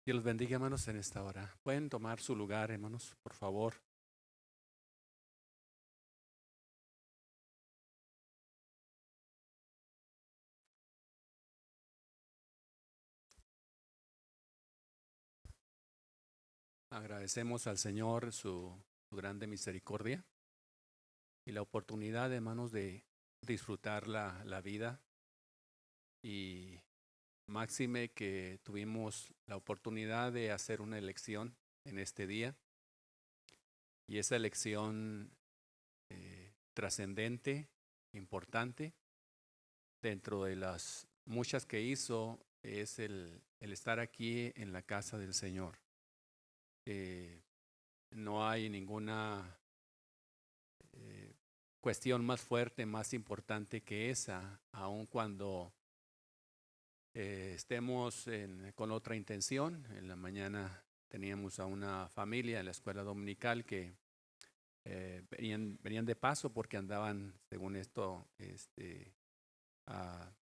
Dios los bendiga, hermanos, en esta hora. Pueden tomar su lugar, hermanos, por favor. Agradecemos al Señor su grande misericordia y la oportunidad, hermanos, de disfrutar la vida. Y máxime que tuvimos la oportunidad de hacer una elección en este día. Y esa elección trascendente, importante, dentro de las muchas que hizo, es el estar aquí en la casa del Señor. No hay ninguna cuestión más fuerte, más importante que esa, aun cuando estemos con otra intención. En la mañana teníamos a una familia en la escuela dominical que venían de paso porque andaban, según esto,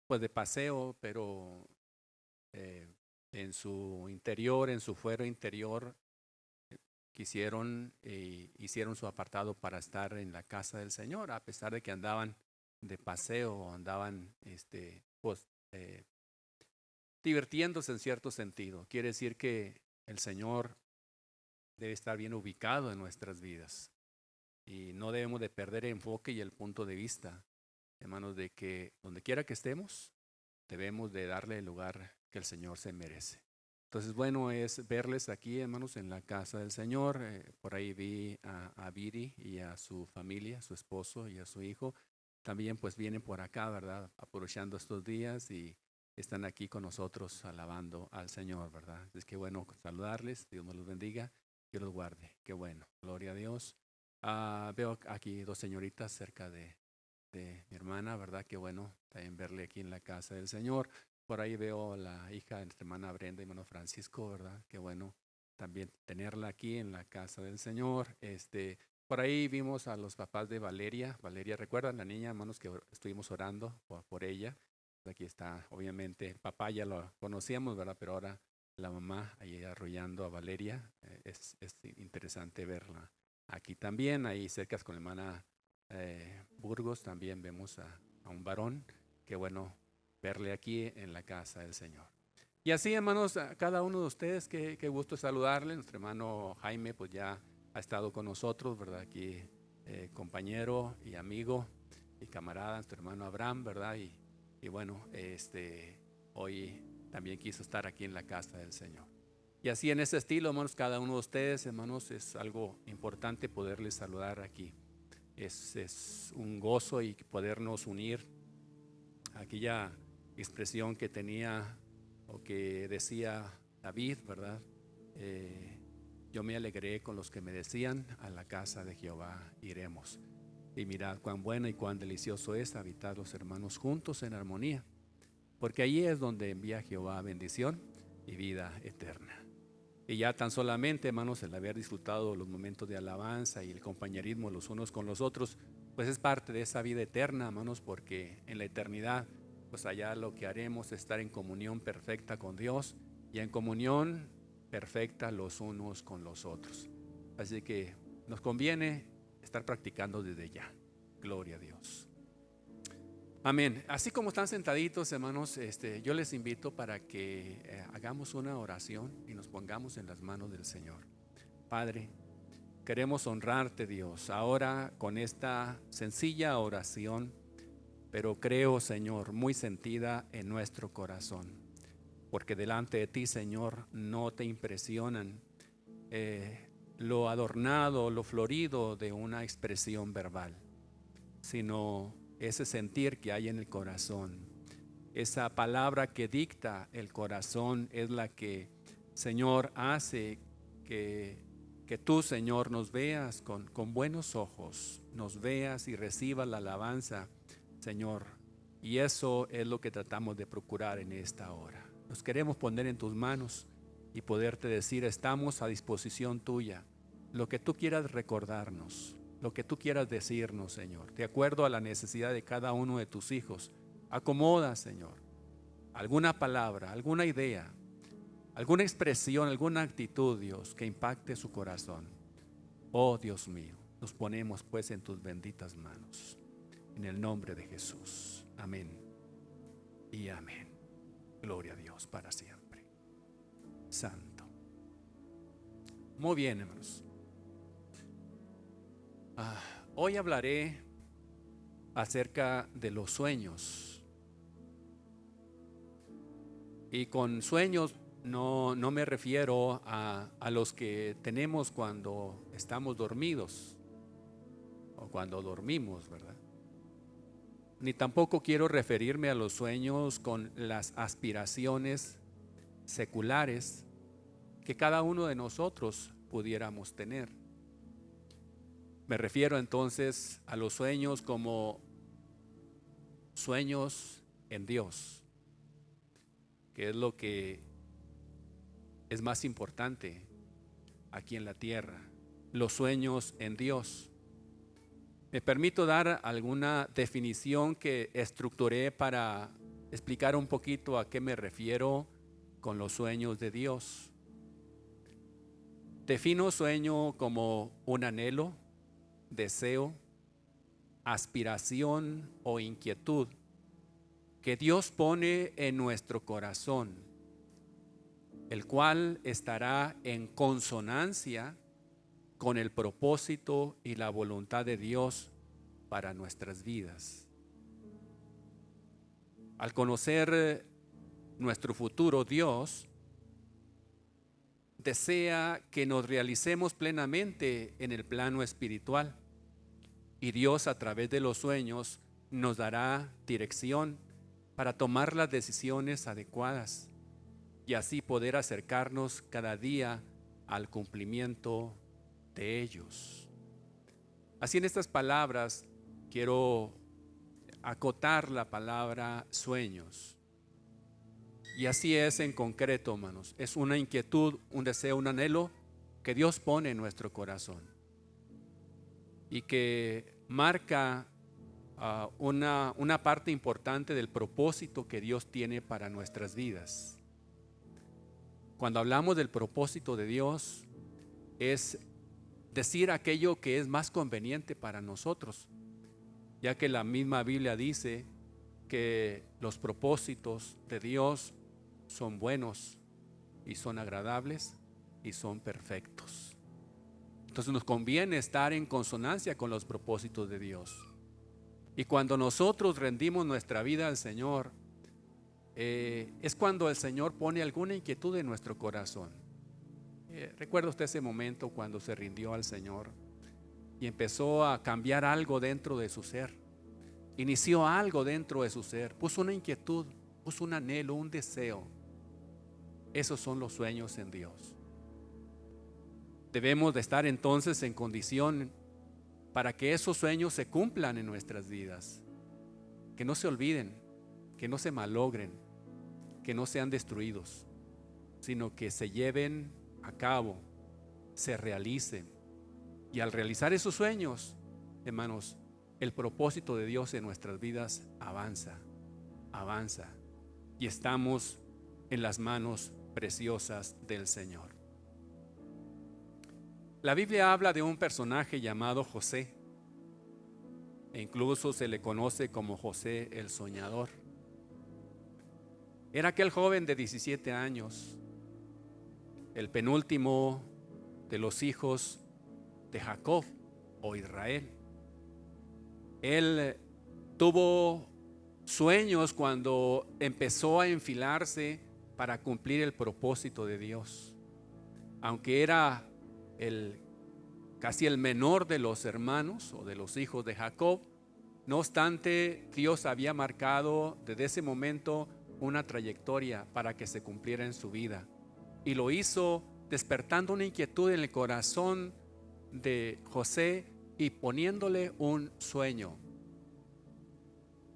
pues de paseo, pero en su interior, en su fuero interior, quisieron hicieron su apartado para estar en la casa del Señor, a pesar de que andaban de paseo, andaban pues, divirtiéndose en cierto sentido. Quiere decir que el Señor debe estar bien ubicado en nuestras vidas y no debemos de perder el enfoque y el punto de vista, hermanos, de que donde quiera que estemos, debemos de darle el lugar que el Señor se merece. Entonces, bueno, es verles aquí, hermanos, en la casa del Señor. Por ahí vi a Viri y a su familia, a su esposo y a su hijo. También pues vienen por acá, ¿verdad? Aprovechando estos días y están aquí con nosotros alabando al Señor, ¿verdad? Es que bueno saludarles, Dios nos los bendiga, Dios los guarde. Qué bueno, gloria a Dios. Veo aquí dos señoritas cerca de mi hermana, ¿verdad? Qué bueno también verle aquí en la casa del Señor. Por ahí veo a la hija de nuestra hermana Brenda y hermano Francisco, ¿verdad? Qué bueno también tenerla aquí en la casa del Señor. Por ahí vimos a los papás de Valeria. Valeria, ¿recuerdan la niña, hermanos, que estuvimos orando por ella? Aquí está, obviamente, el papá ya lo conocíamos, ¿verdad? Pero ahora la mamá ahí arrollando a Valeria. Es interesante verla aquí también, ahí cerca con la hermana Burgos también vemos a un varón. Qué bueno verle aquí en la casa del Señor. Y así, hermanos, a cada uno de ustedes, qué gusto saludarle. Nuestro hermano Jaime, pues ya ha estado con nosotros, ¿verdad? Aquí, compañero y amigo y camarada, nuestro hermano Abraham, ¿verdad? Y bueno, hoy también quiso estar aquí en la casa del Señor. Y así en ese estilo, hermanos, cada uno de ustedes, hermanos, es algo importante poderles saludar aquí. Es un gozo y podernos unir. Aquella expresión que tenía o que decía David, ¿verdad? Yo me alegré con los que me decían, a la casa de Jehová iremos. Y mirad cuán bueno y cuán delicioso es habitar los hermanos juntos en armonía, porque allí es donde envía Jehová bendición y vida eterna. Y ya tan solamente, hermanos, el haber disfrutado los momentos de alabanza y el compañerismo los unos con los otros, pues es parte de esa vida eterna, hermanos, porque en la eternidad, pues allá lo que haremos es estar en comunión perfecta con Dios y en comunión perfecta los unos con los otros. Así que nos conviene estar practicando desde ya. Gloria a Dios. Amén. Así como están sentaditos, hermanos, yo les invito para que hagamos una oración y nos pongamos en las manos del Señor. Padre, queremos honrarte, Dios, ahora con esta sencilla oración, pero creo, Señor, muy sentida en nuestro corazón, porque delante de ti, Señor, no te impresionan lo adornado, lo florido de una expresión verbal, sino ese sentir que hay en el corazón. Esa palabra que dicta el corazón es la que, Señor, hace que tú, Señor, nos veas con buenos ojos, nos veas y recibas la alabanza, Señor. Y eso es lo que tratamos de procurar en esta hora. Nos queremos poner en tus manos y poderte decir, estamos a disposición tuya. Lo que tú quieras recordarnos, lo que tú quieras decirnos, Señor, de acuerdo a la necesidad de cada uno de tus hijos. Acomoda, Señor, alguna palabra, alguna idea, alguna expresión, alguna actitud, Dios, que impacte su corazón. Oh Dios mío, nos ponemos pues en tus benditas manos. En el nombre de Jesús. Amén y amén. Gloria a Dios para siempre. Santo. Muy bien, hermanos. Hoy hablaré acerca de los sueños. Y con sueños no me refiero a los que tenemos cuando estamos dormidos o cuando dormimos, ¿verdad? Ni tampoco quiero referirme a los sueños con las aspiraciones seculares que cada uno de nosotros pudiéramos tener. Me refiero entonces a los sueños como sueños en Dios, que es lo que es más importante aquí en la tierra, los sueños en Dios. Me permito dar alguna definición que estructuré para explicar un poquito a qué me refiero con los sueños de Dios. Defino sueño como un anhelo, deseo, aspiración o inquietud que Dios pone en nuestro corazón, el cual estará en consonancia con el propósito y la voluntad de Dios para nuestras vidas. Al conocer nuestro futuro, Dios desea que nos realicemos plenamente en el plano espiritual, y Dios a través de los sueños nos dará dirección para tomar las decisiones adecuadas y así poder acercarnos cada día al cumplimiento de ellos. Así, en estas palabras quiero acotar la palabra sueños. Y así es en concreto, hermanos. Es una inquietud, un deseo, un anhelo que Dios pone en nuestro corazón y que marca una parte importante del propósito que Dios tiene para nuestras vidas. Cuando hablamos del propósito de Dios, es decir aquello que es más conveniente para nosotros, ya que la misma Biblia dice que los propósitos de Dios son buenos y son agradables y son perfectos. Entonces nos conviene estar en consonancia con los propósitos de Dios. Y cuando nosotros rendimos nuestra vida al Señor, es cuando el Señor pone alguna inquietud en nuestro corazón. ¿Recuerda usted ese momento cuando se rindió al Señor y empezó a cambiar algo dentro de su ser? Inició algo dentro de su ser, puso una inquietud, puso un anhelo, un deseo. Esos son los sueños en Dios. Debemos de estar entonces en condición para que esos sueños se cumplan en nuestras vidas, que no se olviden, que no se malogren, que no sean destruidos, sino que se lleven a cabo, se realicen. Y al realizar esos sueños, hermanos, el propósito de Dios en nuestras vidas avanza y estamos en las manos preciosas del Señor. La Biblia habla de un personaje llamado José, e incluso se le conoce como José el soñador. Era aquel joven de 17 años, el penúltimo de los hijos de Jacob o Israel. Él tuvo sueños cuando empezó a enfilarse para cumplir el propósito de Dios. Aunque era casi el menor de los hermanos o de los hijos de Jacob, no obstante, Dios había marcado desde ese momento una trayectoria para que se cumpliera en su vida, y lo hizo despertando una inquietud en el corazón de José y poniéndole un sueño.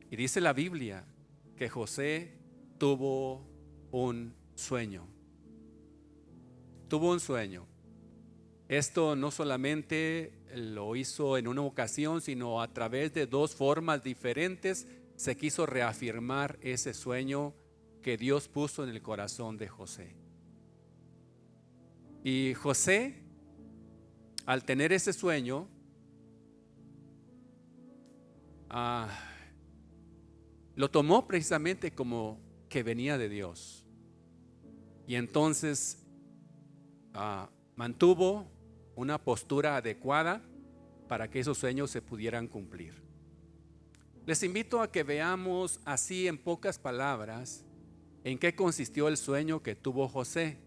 Y dice la Biblia que José tuvo un sueño. Tuvo un sueño. Esto no solamente lo hizo en una ocasión, sino a través de dos formas diferentes se quiso reafirmar ese sueño que Dios puso en el corazón de José. Y José, al tener ese sueño, lo tomó precisamente como que venía de Dios. Y entonces mantuvo una postura adecuada para que esos sueños se pudieran cumplir. Les invito a que veamos así en pocas palabras en qué consistió el sueño que tuvo José,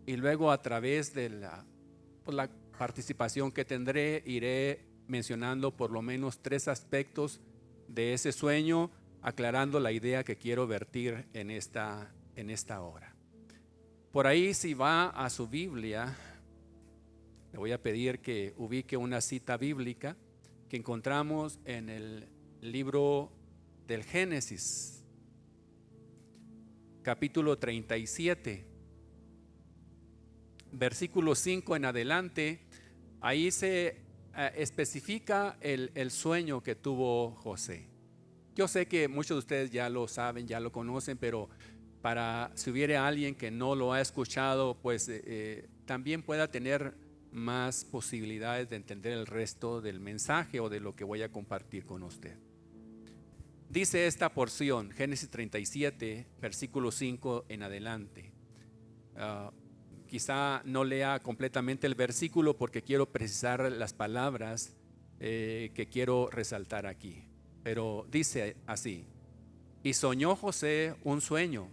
y luego a través de la participación que tendré iré mencionando por lo menos 3 aspectos de ese sueño, aclarando la idea que quiero vertir en esta hora. Por ahí, si va a su Biblia, le voy a pedir que ubique una cita bíblica que encontramos en el libro del Génesis, capítulo 37, versículo 5 en adelante. Ahí se especifica el sueño que tuvo José. Yo sé que muchos de ustedes ya lo saben, ya lo conocen, pero para si hubiera alguien que no lo ha escuchado, pues también pueda tener más posibilidades de entender el resto del mensaje o de lo que voy a compartir con usted. Dice esta porción, Génesis 37, versículo 5 en adelante. Quizá no lea completamente el versículo porque quiero precisar las palabras que quiero resaltar aquí. Pero dice así: y soñó José un sueño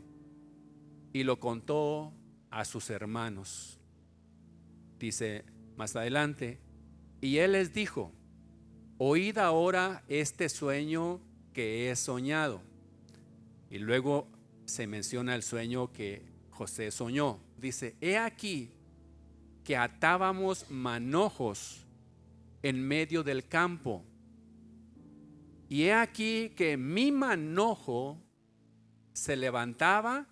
y lo contó a sus hermanos. Dice más adelante: y él les dijo: oíd ahora este sueño que he soñado. Y luego se menciona el sueño que José soñó. Dice: he aquí que atábamos manojos en medio del campo, y he aquí que mi manojo se levantaba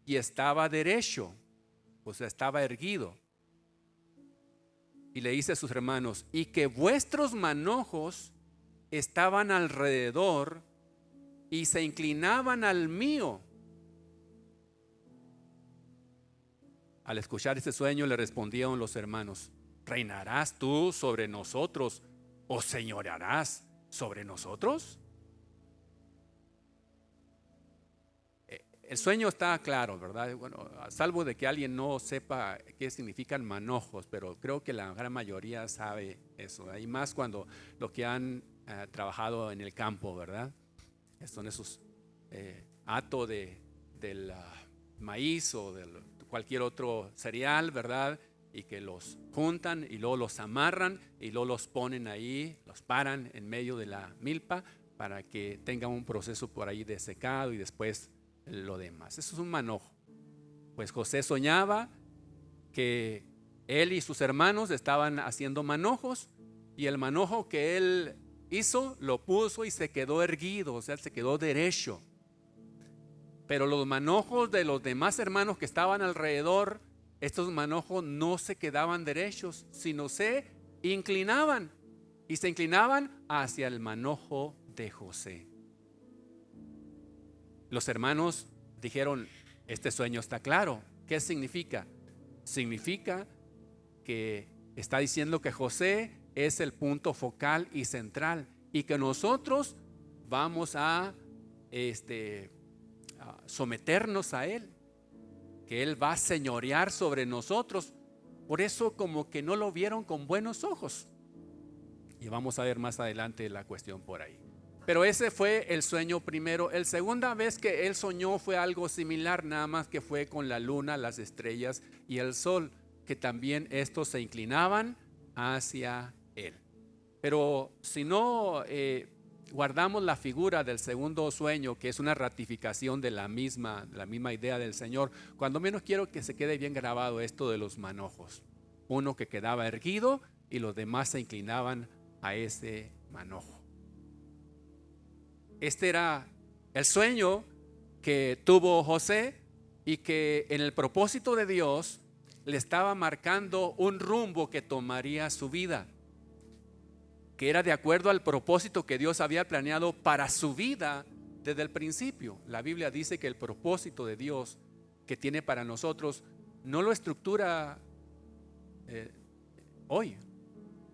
y estaba derecho, o sea, estaba erguido. Y le dice a sus hermanos: y que vuestros manojos estaban alrededor y se inclinaban al mío. Al escuchar este sueño le respondieron los hermanos: ¿reinarás tú sobre nosotros o señorearás sobre nosotros? El sueño está claro, ¿verdad? Bueno, a salvo de que alguien no sepa qué significan manojos, pero creo que la gran mayoría sabe eso, y más cuando los que han trabajado en el campo, ¿verdad? Son esos hatos del maíz o de cualquier otro cereal, ¿verdad? Y que los juntan y luego los amarran y luego los ponen ahí, los paran en medio de la milpa para que tengan un proceso por ahí de secado y después lo demás. Eso es un manojo. Pues José soñaba que él y sus hermanos estaban haciendo manojos, y el manojo que él hizo lo puso y se quedó erguido, o sea, se quedó derecho. Pero los manojos de los demás hermanos que estaban alrededor, estos manojos no se quedaban derechos, sino se inclinaban, y se inclinaban hacia el manojo de José. Los hermanos dijeron: este sueño está claro. ¿Qué significa? Significa que está diciendo que José es el punto focal y central, y que nosotros vamos a someternos a él, que él va a señorear sobre nosotros. Por eso como que no lo vieron con buenos ojos, y vamos a ver más adelante la cuestión por ahí. Pero ese fue el sueño primero. La segunda vez que él soñó fue algo similar, nada más que fue con la luna, las estrellas y el sol, que también estos se inclinaban hacia él. Pero si no guardamos la figura del segundo sueño, que es una ratificación de la misma idea del Señor, cuando menos quiero que se quede bien grabado esto de los manojos. Uno que quedaba erguido y los demás se inclinaban a ese manojo. Este era el sueño que tuvo José, y que en el propósito de Dios le estaba marcando un rumbo que tomaría su vida, que era de acuerdo al propósito que Dios había planeado para su vida desde el principio. La Biblia dice que el propósito de Dios que tiene para nosotros no lo estructura hoy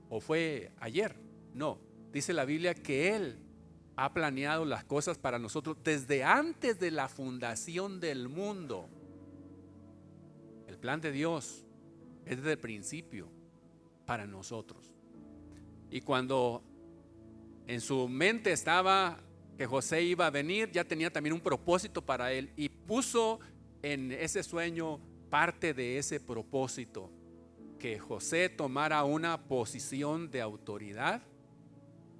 o fue ayer. No, dice la Biblia que Él ha planeado las cosas para nosotros desde antes de la fundación del mundo. El plan de Dios es desde el principio para nosotros. Y cuando en su mente estaba que José iba a venir, ya tenía también un propósito para él y puso en ese sueño parte de ese propósito, que José tomara una posición de autoridad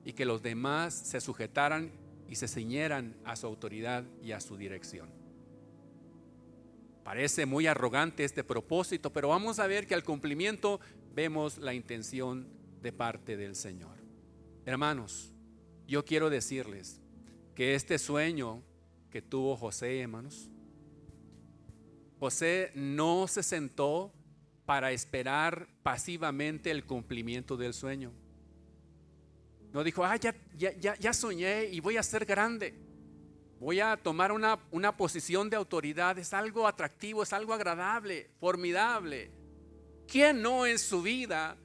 y que los demás se sujetaran y se ciñeran a su autoridad y a su dirección. Parece muy arrogante este propósito, pero vamos a ver que al cumplimiento vemos la intención de parte del Señor. Hermanos, yo quiero decirles que este sueño que tuvo José, hermanos, José no se sentó para esperar pasivamente el cumplimiento del sueño. No dijo, ya soñé y voy a ser grande. Voy a tomar una posición de autoridad. Es algo atractivo, es algo agradable, formidable. ¿Quién no en su vida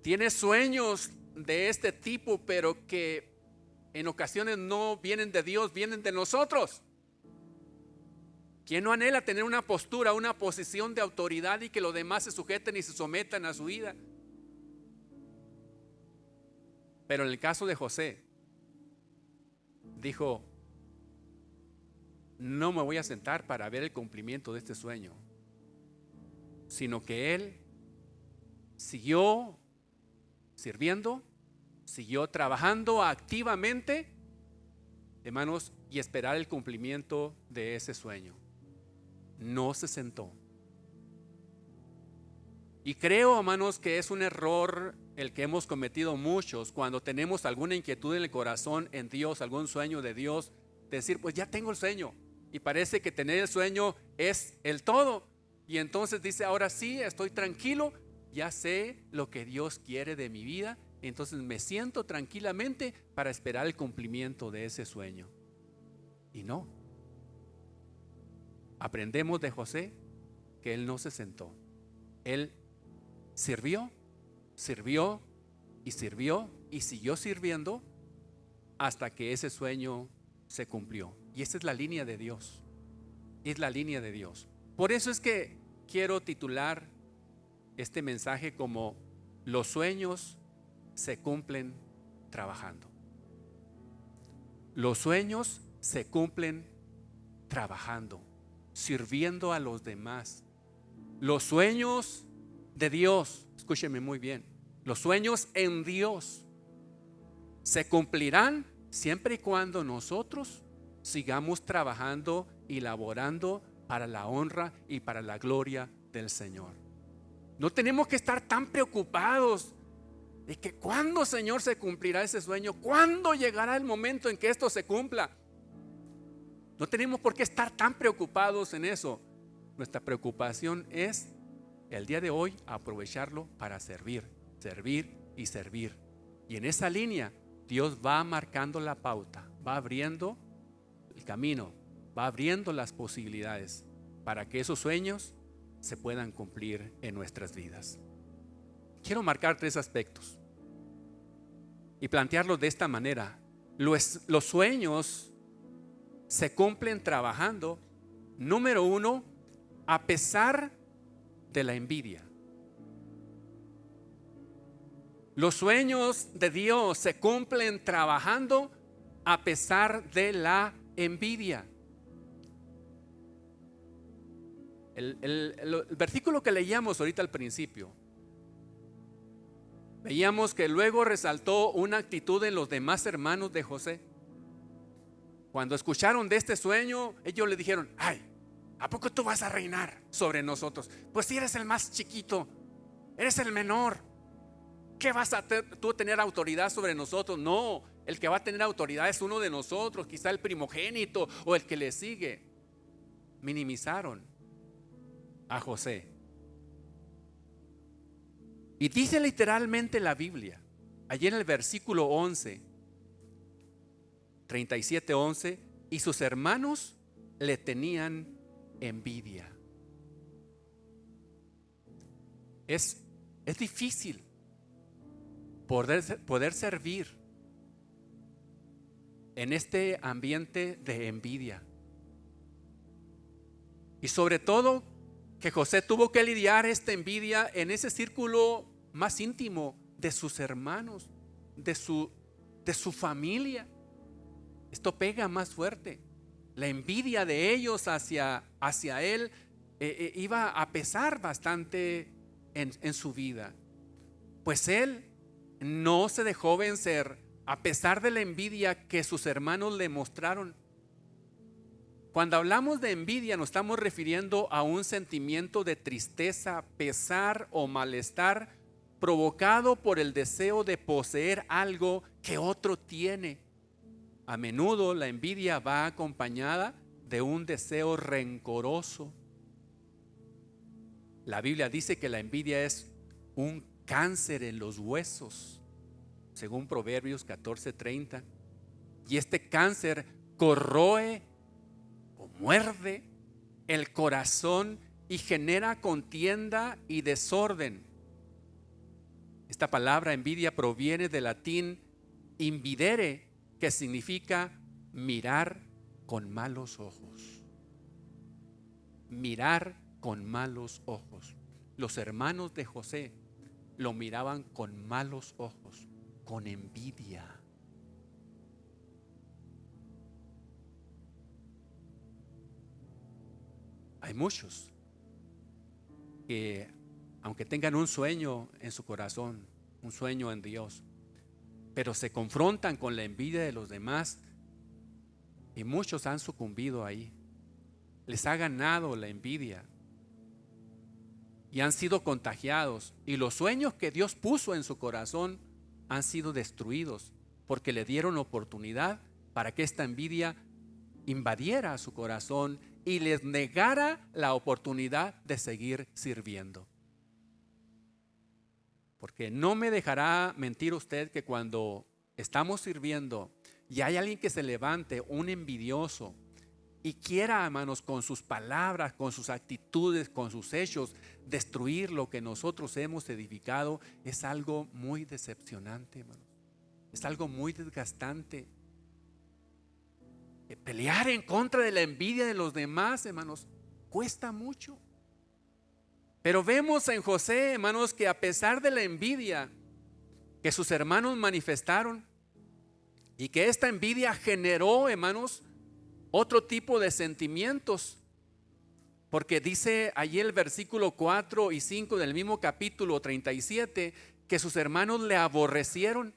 tiene sueños de este tipo, pero que en ocasiones no vienen de Dios, vienen de nosotros? ¿Quién no anhela tener una postura, una posición de autoridad y que los demás se sujeten y se sometan a su vida? Pero en el caso de José, dijo, no me voy a sentar para ver el cumplimiento de este sueño, sino que él siguió sirviendo, siguió trabajando activamente, hermanos, y esperar el cumplimiento de ese sueño. No se sentó. Y creo, hermanos, que es un error el que hemos cometido muchos cuando tenemos alguna inquietud en el corazón en Dios, algún sueño de Dios, decir, pues ya tengo el sueño, y parece que tener el sueño es el todo, y entonces dice, ahora sí, estoy tranquilo, ya sé lo que Dios quiere de mi vida, entonces me siento tranquilamente para esperar el cumplimiento de ese sueño. Y no, aprendemos de José que él no se sentó, él sirvió y sirvió y siguió sirviendo hasta que ese sueño se cumplió. Y esa es la línea de Dios, es la línea de Dios. Por eso es que quiero titular este mensaje como los sueños se cumplen trabajando. Los sueños se cumplen trabajando, sirviendo a los demás. Los sueños de Dios, escúcheme muy bien, los sueños en Dios se cumplirán siempre y cuando nosotros sigamos trabajando y laborando para la honra y para la gloria del Señor. No tenemos que estar tan preocupados de que cuándo, Señor, se cumplirá ese sueño, cuándo llegará el momento en que esto se cumpla. No tenemos por qué estar tan preocupados en eso. Nuestra preocupación es el día de hoy aprovecharlo para servir y servir. Y en esa línea Dios va marcando la pauta, va abriendo el camino, va abriendo las posibilidades para que esos sueños se puedan cumplir en nuestras vidas. Quiero marcar 3 aspectos y plantearlos de esta manera. Los sueños se cumplen trabajando, número 1, a pesar de la envidia. Los sueños de Dios se cumplen trabajando a pesar de la envidia. El versículo que leíamos ahorita al principio, veíamos que luego resaltó una actitud en los demás hermanos de José. Cuando escucharon de este sueño, ellos le dijeron, ay, ¿a poco tú vas a reinar sobre nosotros? Pues si eres el más chiquito, eres el menor, ¿qué vas a tú tener autoridad sobre nosotros? No, el que va a tener autoridad es uno de nosotros, quizá el primogénito o el que le sigue. Minimizaron a José. Y dice literalmente la Biblia, allí en el versículo 11, 37:11, y sus hermanos le tenían envidia. es difícil poder servir en este ambiente de envidia. Y sobre todo que José tuvo que lidiar esta envidia en ese círculo más íntimo de sus hermanos, de su familia. Esto pega más fuerte. La envidia de ellos hacia él iba a pesar bastante en su vida. Pues él no se dejó vencer a pesar de la envidia que sus hermanos le mostraron. Cuando hablamos de envidia nos estamos refiriendo a un sentimiento de tristeza, pesar o malestar provocado por el deseo de poseer algo que otro tiene. A menudo la envidia va acompañada de un deseo rencoroso. La Biblia dice que la envidia es un cáncer en los huesos, según Proverbios 14:30. Y este cáncer corroe o muerde el corazón y genera contienda y desorden. Esta palabra envidia proviene del latín invidere, que significa mirar con malos ojos. Mirar con malos ojos. Los hermanos de José lo miraban con malos ojos, con envidia. Hay muchos que, aunque tengan un sueño en su corazón, un sueño en Dios, pero se confrontan con la envidia de los demás, y muchos han sucumbido ahí. Les ha ganado la envidia y han sido contagiados, y los sueños que Dios puso en su corazón han sido destruidos porque le dieron oportunidad para que esta envidia invadiera su corazón y les negara la oportunidad de seguir sirviendo. Porque no me dejará mentir usted que cuando estamos sirviendo y hay alguien que se levante, un envidioso, y quiera, hermanos, con sus palabras, con sus actitudes, con sus hechos, destruir lo que nosotros hemos edificado, es algo muy decepcionante, hermanos. Es algo muy desgastante. Pelear en contra de la envidia de los demás, hermanos, cuesta mucho. Pero vemos en José, hermanos, que a pesar de la envidia que sus hermanos manifestaron y que esta envidia generó, hermanos, otro tipo de sentimientos, porque dice allí el versículo 4 y 5 del mismo capítulo 37 que sus hermanos le aborrecieron.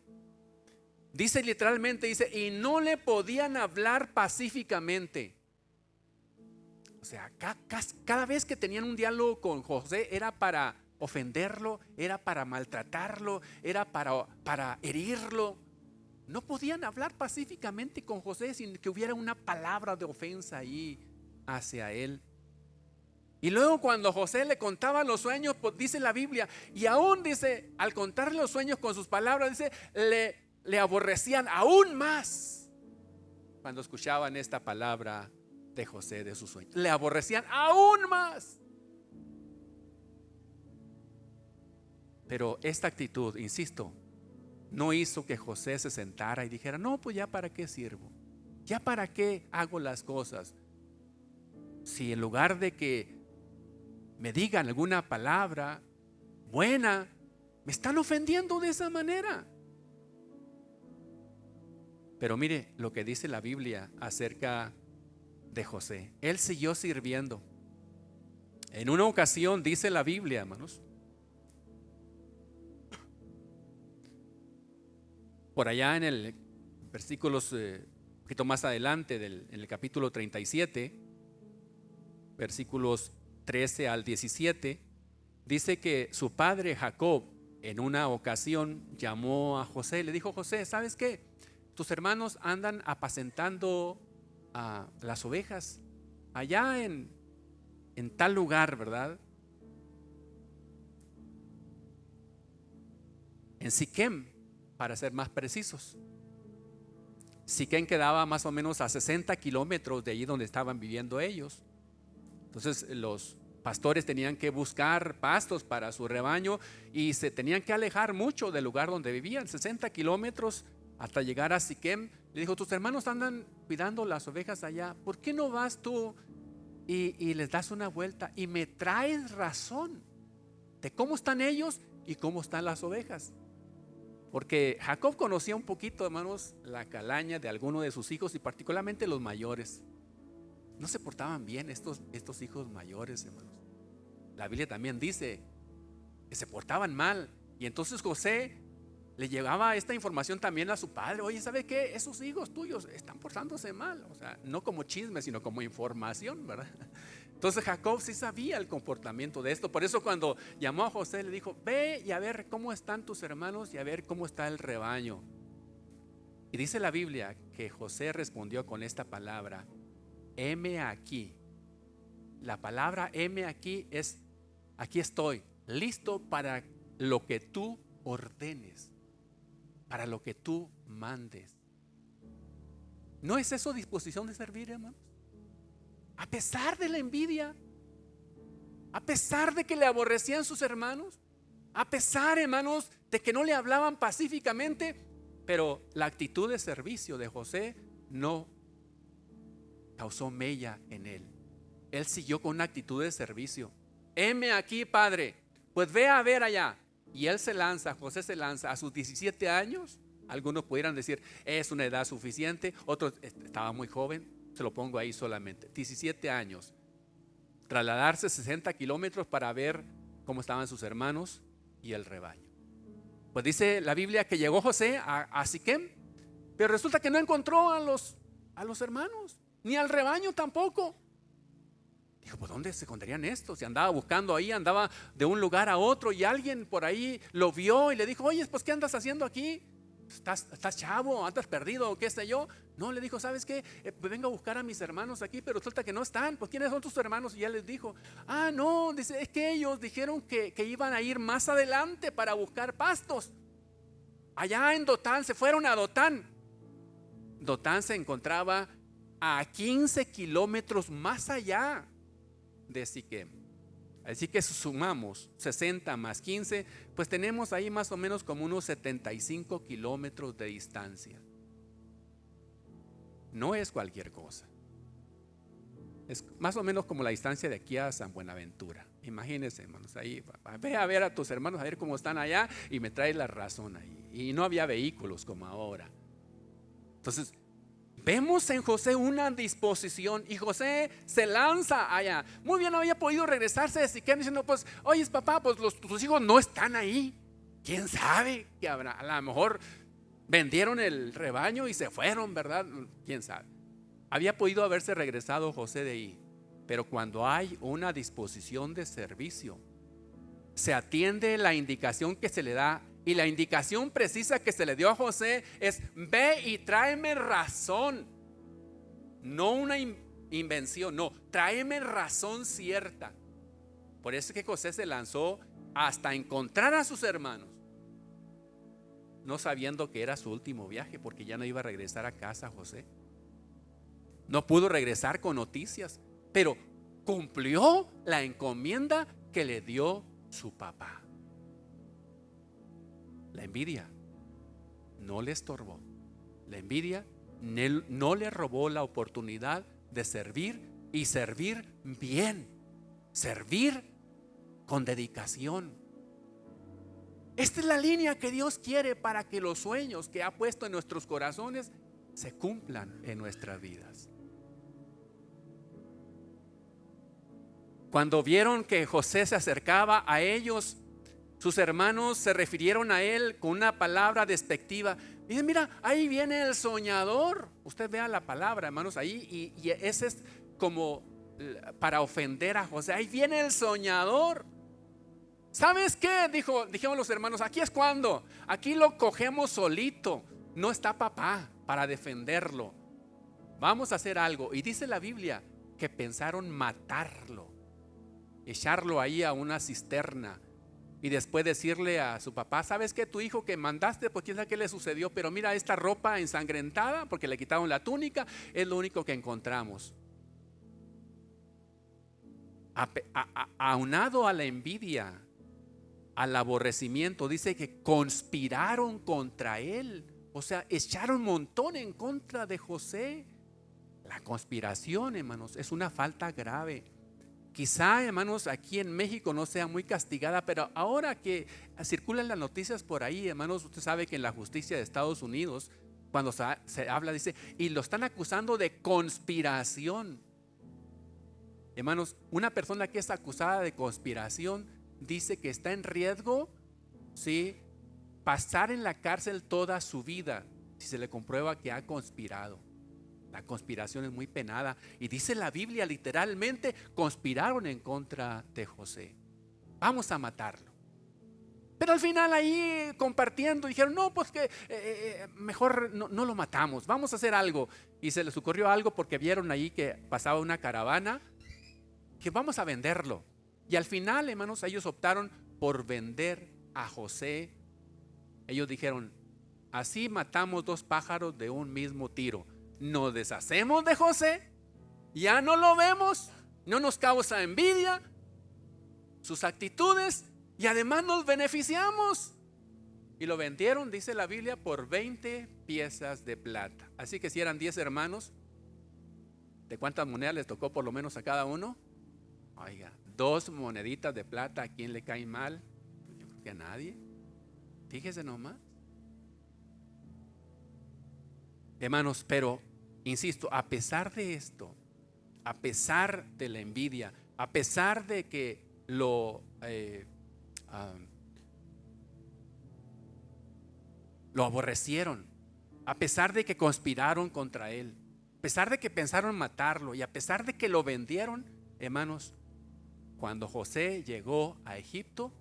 Dice literalmente, dice, y no le podían hablar pacíficamente. O sea, cada vez que tenían un diálogo con José era para ofenderlo, era para maltratarlo, era para herirlo. No podían hablar pacíficamente con José sin que hubiera una palabra de ofensa ahí hacia él. Y luego cuando José le contaba los sueños, pues dice la Biblia, y aún dice, al contarle los sueños con sus palabras, dice, le aborrecían aún más cuando escuchaban esta palabra de José, de sus sueños. Le aborrecían aún más. Pero esta actitud, insisto, no hizo que José se sentara y dijera, no, pues ya para qué sirvo, ya para qué hago las cosas, si en lugar de que me digan alguna palabra buena, me están ofendiendo de esa manera. Pero mire lo que dice la Biblia acerca de José. Él siguió sirviendo. En una ocasión dice la Biblia, hermanos, por allá en el versículos un poquito más adelante en el capítulo 37, versículos 13 al 17, dice que su padre Jacob en una ocasión llamó a José y le dijo, José, ¿sabes qué? Tus hermanos andan apacentando a las ovejas allá en tal lugar, ¿verdad? En Siquem, para ser más precisos. Siquem quedaba más o menos a 60 kilómetros de allí donde estaban viviendo ellos. Entonces los pastores tenían que buscar pastos para su rebaño y se tenían que alejar mucho del lugar donde vivían, 60 kilómetros hasta llegar a Siquem. Le dijo: tus hermanos andan cuidando las ovejas allá, ¿por qué no vas tú y les das una vuelta y me traes razón de cómo están ellos y cómo están las ovejas? Porque Jacob conocía un poquito, hermanos, la calaña de algunos de sus hijos y particularmente los mayores. No se portaban bien estos hijos mayores, hermanos. La Biblia también dice que se portaban mal. Y entonces José le llevaba esta información también a su padre: oye, ¿sabe qué? Esos hijos tuyos están portándose mal. O sea, no como chisme, sino como información, ¿verdad? Entonces Jacob sí sabía el comportamiento de esto. Por eso cuando llamó a José le dijo: ve y a ver cómo están tus hermanos y a ver cómo está el rebaño. Y dice la Biblia que José respondió con esta palabra: heme aquí. La palabra heme aquí es: aquí estoy, listo para lo que tú ordenes, para lo que tú mandes. ¿No es eso disposición de servir, hermanos? A pesar de la envidia, a pesar de que le aborrecían sus hermanos, a pesar, hermanos, de que no le hablaban pacíficamente, pero la actitud de servicio de José no causó mella en él. Él siguió con una actitud de servicio. Heme aquí, padre, pues ve a ver allá. Y él se lanza, José se lanza a sus 17 años. Algunos pudieran decir es una edad suficiente, otros estaba muy joven. Se lo pongo ahí solamente, 17 años. Trasladarse 60 kilómetros para ver cómo estaban sus hermanos y el rebaño. Pues dice la Biblia que llegó José a Siquem, pero resulta que no encontró a los hermanos, ni al rebaño tampoco. Dijo: pues ¿dónde se encontrarían estos? Y andaba buscando ahí, andaba de un lugar a otro, y alguien por ahí lo vio y le dijo: oye, pues ¿qué andas haciendo aquí? ¿Estás chavo? ¿Andas perdido? ¿O qué sé yo? No, le dijo: ¿sabes qué? Pues vengo a buscar a mis hermanos aquí, pero resulta que no están. Pues ¿quiénes son tus hermanos? Y ya les dijo: no, dice, es que ellos dijeron que iban a ir más adelante para buscar pastos. Allá en Dotán, se fueron a Dotán. Dotán se encontraba a 15 kilómetros más allá de Siquem. Así que si sumamos 60 más 15, pues tenemos ahí más o menos como unos 75 kilómetros de distancia. No es cualquier cosa. Es más o menos como la distancia de aquí a San Buenaventura. Imagínense, hermanos, ahí ve a ver a tus hermanos, a ver cómo están allá y me traes la razón ahí. Y no había vehículos como ahora. Entonces vemos en José una disposición, y José se lanza allá. Muy bien, había podido regresarse de Siquem diciendo: pues oye, papá, pues tus hijos no están ahí. ¿Quién sabe qué habrá? A lo mejor vendieron el rebaño y se fueron, ¿verdad? ¿Quién sabe? Había podido haberse regresado José de ahí. Pero cuando hay una disposición de servicio, se atiende la indicación que se le da. Y la indicación precisa que se le dio a José es: ve y tráeme razón. No una invención, no, tráeme razón cierta. Por eso es que José se lanzó hasta encontrar a sus hermanos, no sabiendo que era su último viaje, porque ya no iba a regresar a casa José. No pudo regresar con noticias, pero cumplió la encomienda que le dio su papá. La envidia no le estorbó. La envidia no le robó la oportunidad de servir, y servir bien, servir con dedicación. Esta es la línea que Dios quiere para que los sueños que ha puesto en nuestros corazones se cumplan en nuestras vidas. Cuando vieron que José se acercaba a ellos, sus hermanos se refirieron a él con una palabra despectiva. Dicen: mira, ahí viene el soñador. Usted vea la palabra, hermanos, ahí, y ese es como para ofender a José. Ahí viene el soñador. ¿Sabes qué? Dijeron los hermanos: aquí es cuando, aquí lo cogemos solito. No está papá para defenderlo. Vamos a hacer algo. Y dice la Biblia que pensaron matarlo, echarlo ahí a una cisterna, y después decirle a su papá: ¿sabes qué? Tu hijo que mandaste, pues quién sabe qué le sucedió, pero mira esta ropa ensangrentada, porque le quitaron la túnica, es lo único que encontramos. Aunado a la envidia, al aborrecimiento, dice que conspiraron contra él. O sea, echaron un montón en contra de José. La conspiración, hermanos, es una falta grave. Quizá, hermanos, aquí en México no sea muy castigada, pero ahora que circulan las noticias por ahí, hermanos, usted sabe que en la justicia de Estados Unidos, cuando se habla, dice, y lo están acusando de conspiración. Hermanos, una persona que es acusada de conspiración dice que está en riesgo, ¿sí?, pasar en la cárcel toda su vida si se le comprueba que ha conspirado. La conspiración es muy penada y dice la Biblia literalmente, conspiraron en contra de José. Vamos a matarlo. Pero al final ahí compartiendo dijeron, no, pues que mejor no lo matamos, vamos a hacer algo. Y se les ocurrió algo porque vieron ahí que pasaba una caravana, que vamos a venderlo. Y al final, hermanos, ellos optaron por vender a José. Ellos dijeron, así matamos dos pájaros de un mismo tiro. Nos deshacemos de José, ya no lo vemos, no nos causa envidia sus actitudes y además nos beneficiamos. Y lo vendieron, dice la Biblia, por 20 piezas de plata. Así que si eran 10 hermanos, ¿de cuántas monedas les tocó por lo menos a cada uno? Oiga, 2 moneditas de plata, ¿a quién le cae mal? Yo creo que a nadie. Fíjese nomás. Hermanos, pero insisto, a pesar de esto, a pesar de la envidia, a pesar de que lo aborrecieron, a pesar de que conspiraron contra él, a pesar de que pensaron matarlo y a pesar de que lo vendieron, hermanos, cuando José llegó a Egipto,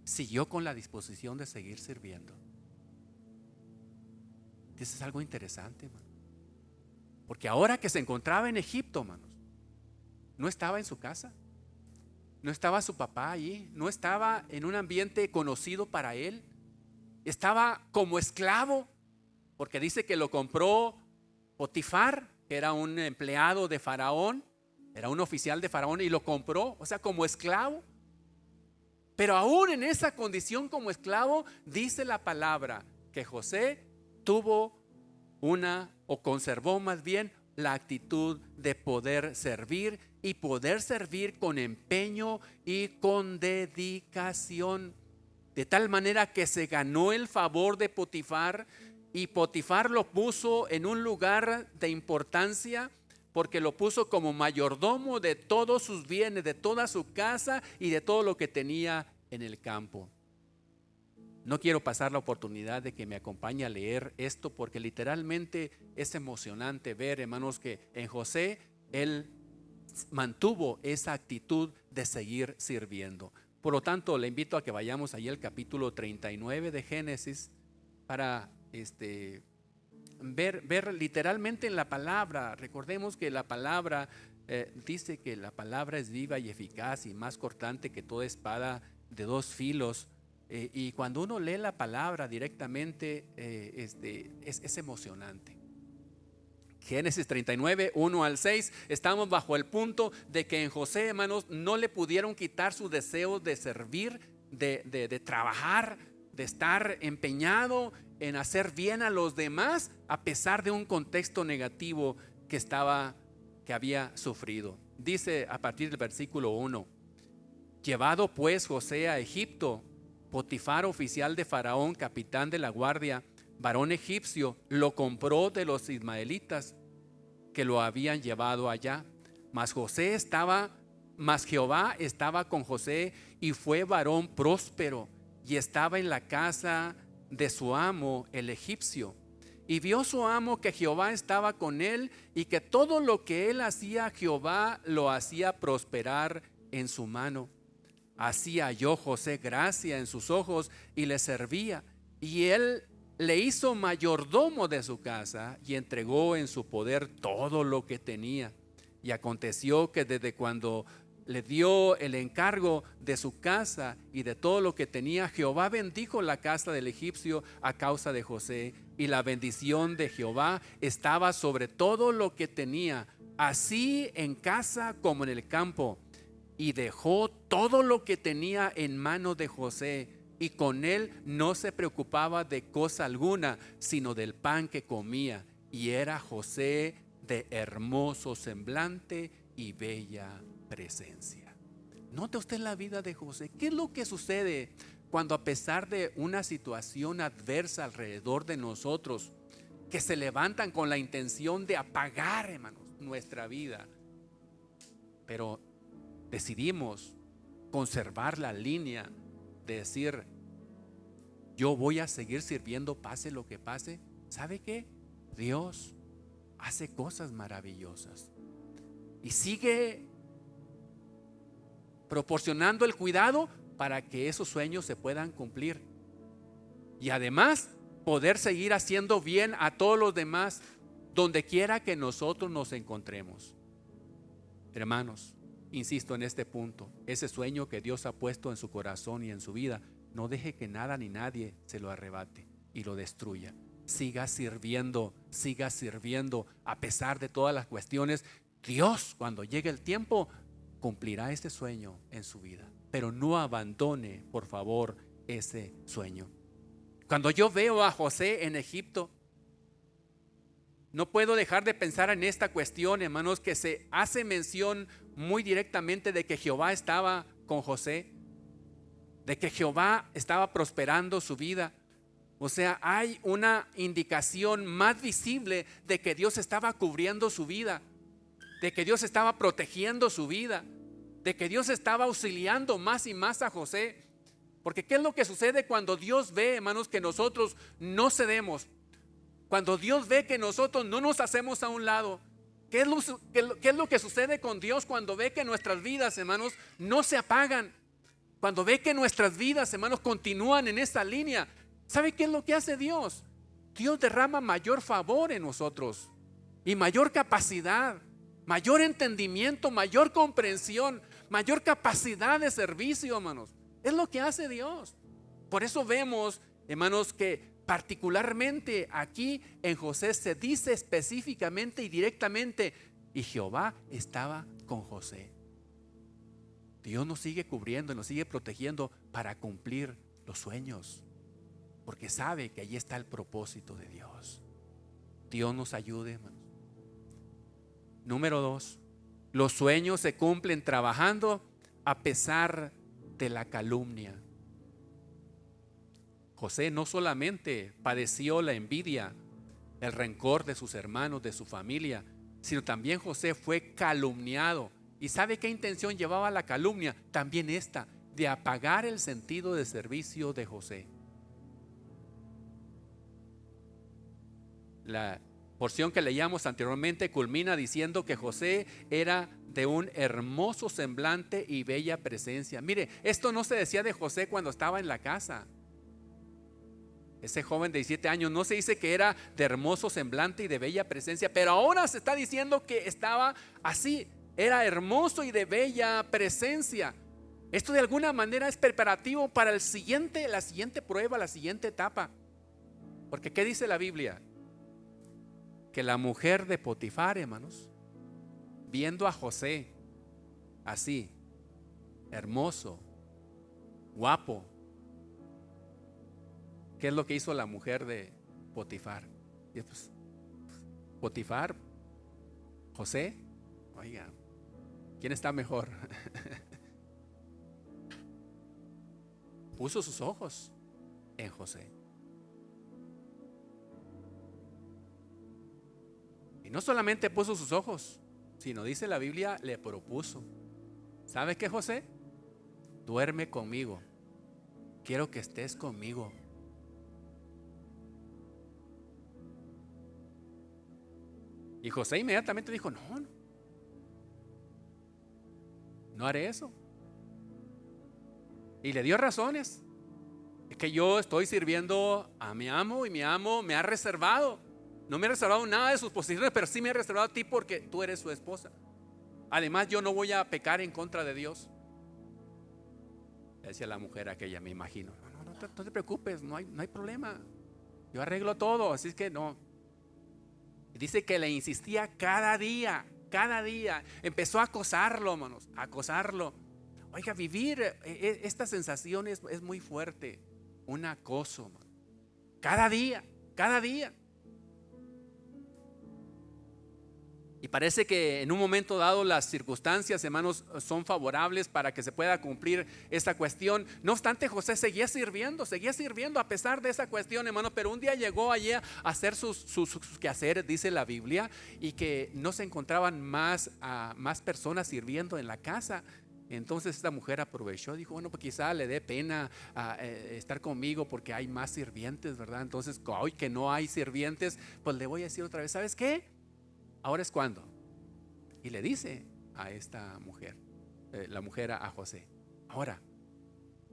siguió con la disposición de seguir sirviendo. Eso es algo interesante, hermano. Porque ahora que se encontraba en Egipto, hermanos, no estaba en su casa, no estaba su papá allí, no estaba en un ambiente conocido para él, estaba como esclavo, porque dice que lo compró Potifar, que era un empleado de Faraón, era un oficial de Faraón y lo compró, o sea, como esclavo. Pero aún en esa condición como esclavo, dice la palabra que José tuvo o conservó más bien la actitud de poder servir y poder servir con empeño y con dedicación, de tal manera que se ganó el favor de Potifar y Potifar lo puso en un lugar de importancia porque lo puso como mayordomo de todos sus bienes, de toda su casa y de todo lo que tenía en el campo. No quiero pasar la oportunidad de que me acompañe a leer esto porque literalmente es emocionante ver, hermanos, que en José él mantuvo esa actitud de seguir sirviendo. Por lo tanto, le invito a que vayamos allí al capítulo 39 de Génesis para ver literalmente en la palabra. Recordemos que la palabra dice que la palabra es viva y eficaz y más cortante que toda espada de 2 filos. Y cuando uno lee la palabra directamente, es emocionante. Génesis 39, 1 al 6, estamos bajo el punto de que en José, hermanos, no le pudieron quitar su deseo de servir, de trabajar, de estar empeñado en hacer bien a los demás, a pesar de un contexto negativo que había sufrido. Dice a partir del versículo 1: llevado pues José a Egipto, Potifar, oficial de Faraón, capitán de la guardia, varón egipcio, lo compró de los ismaelitas que lo habían llevado allá. Mas Jehová estaba con José y fue varón próspero y estaba en la casa de su amo el egipcio. Y vio su amo que Jehová estaba con él y que todo lo que él hacía, Jehová lo hacía prosperar en su mano. Así halló José gracia en sus ojos y le servía. Y él le hizo mayordomo de su casa y entregó en su poder todo lo que tenía. Y aconteció que desde cuando le dio el encargo de su casa y de todo lo que tenía, Jehová bendijo la casa del egipcio a causa de José. Y la bendición de Jehová estaba sobre todo lo que tenía, así en casa como en el campo, y dejó todo lo que tenía en manos de José, y con él no se preocupaba de cosa alguna, sino del pan que comía. Y era José de hermoso semblante y bella presencia. Note usted la vida de José. ¿Qué es lo que sucede cuando, a pesar de una situación adversa alrededor de nosotros, que se levantan con la intención de apagar, hermanos, nuestra vida, pero decidimos conservar la línea de decir: yo voy a seguir sirviendo pase lo que pase? ¿Sabe qué? Dios hace cosas maravillosas y sigue proporcionando el cuidado para que esos sueños se puedan cumplir, y además poder seguir haciendo bien a todos los demás donde quiera que nosotros nos encontremos. Hermanos, insisto en este punto: ese sueño que Dios ha puesto en su corazón y en su vida, no deje que nada ni nadie se lo arrebate y lo destruya. Siga sirviendo a pesar de todas las cuestiones. Dios, cuando llegue el tiempo, cumplirá ese sueño en su vida, pero no abandone, por favor, ese sueño. Cuando yo veo a José en Egipto, no puedo dejar de pensar en esta cuestión, hermanos, que se hace mención muy directamente de que Jehová estaba con José, de que Jehová estaba prosperando su vida. O sea, hay una indicación más visible de que Dios estaba cubriendo su vida, de que Dios estaba protegiendo su vida, de que Dios estaba auxiliando más y más a José. Porque ¿qué es lo que sucede cuando Dios ve, hermanos, que nosotros no cedemos? Cuando Dios ve que nosotros no nos hacemos a un lado. ¿Qué es lo que sucede con Dios cuando ve que nuestras vidas, hermanos, no se apagan? Cuando ve que nuestras vidas, hermanos, continúan en esa línea. ¿Sabe qué es lo que hace Dios? Dios derrama mayor favor en nosotros y mayor capacidad, mayor entendimiento, mayor comprensión, mayor capacidad de servicio, hermanos. Es lo que hace Dios. Por eso vemos, hermanos, que particularmente aquí en José se dice específicamente y directamente: y Jehová estaba con José. Dios nos sigue cubriendo, nos sigue protegiendo para cumplir los sueños, porque sabe que allí está el propósito de Dios. Dios nos ayude, hermanos. Número 2, los sueños se cumplen trabajando a pesar de la calumnia. José no solamente padeció la envidia, el rencor de sus hermanos, de su familia, sino también José fue calumniado. ¿Y sabe qué intención llevaba la calumnia? También esta, de apagar el sentido de servicio de José. La porción que leíamos anteriormente culmina diciendo que José era de un hermoso semblante y bella presencia. Mire, esto no se decía de José cuando estaba en la casa. Ese joven de 17 años no se dice que era de hermoso semblante y de bella presencia, pero ahora se está diciendo que estaba así, era hermoso y de bella presencia. Esto de alguna manera es preparativo para la siguiente prueba, la siguiente etapa. Porque ¿qué dice la Biblia? Que la mujer de Potifar, hermanos, viendo a José así, hermoso, guapo, ¿qué es lo que hizo la mujer de Potifar? Y pues, Potifar, José, oiga, ¿quién está mejor? Puso sus ojos en José. Y no solamente puso sus ojos, sino dice la Biblia, le propuso: ¿sabes qué, José? Duerme conmigo, quiero que estés conmigo. Y José inmediatamente dijo: no haré eso. Y le dio razones. Es que yo estoy sirviendo a mi amo y mi amo me ha reservado. No me ha reservado nada de sus posiciones, pero sí me ha reservado a ti porque tú eres su esposa. Además, yo no voy a pecar en contra de Dios. Decía la mujer aquella, me imagino: no te preocupes, no hay problema. Yo arreglo todo, así es que no. Dice que le insistía cada día cada día. Empezó a acosarlo, hermanos, a acosarlo. Oiga, vivir esta sensación es muy fuerte. Un acoso, hermano. Cada día, cada día. Y parece que en un momento dado las circunstancias, hermanos, son favorables para que se pueda cumplir esta cuestión. No obstante, José seguía sirviendo a pesar de esa cuestión, hermano. Pero un día llegó allí a hacer sus quehaceres, dice la Biblia, y que no se encontraban más personas sirviendo en la casa. Entonces esta mujer aprovechó, dijo, bueno, pues quizá le dé pena estar conmigo porque hay más sirvientes, ¿verdad? Entonces, hoy que no hay sirvientes, pues le voy a decir otra vez, ¿sabes qué? Ahora es cuando. Y le dice a esta mujer, la mujer a José, ahora,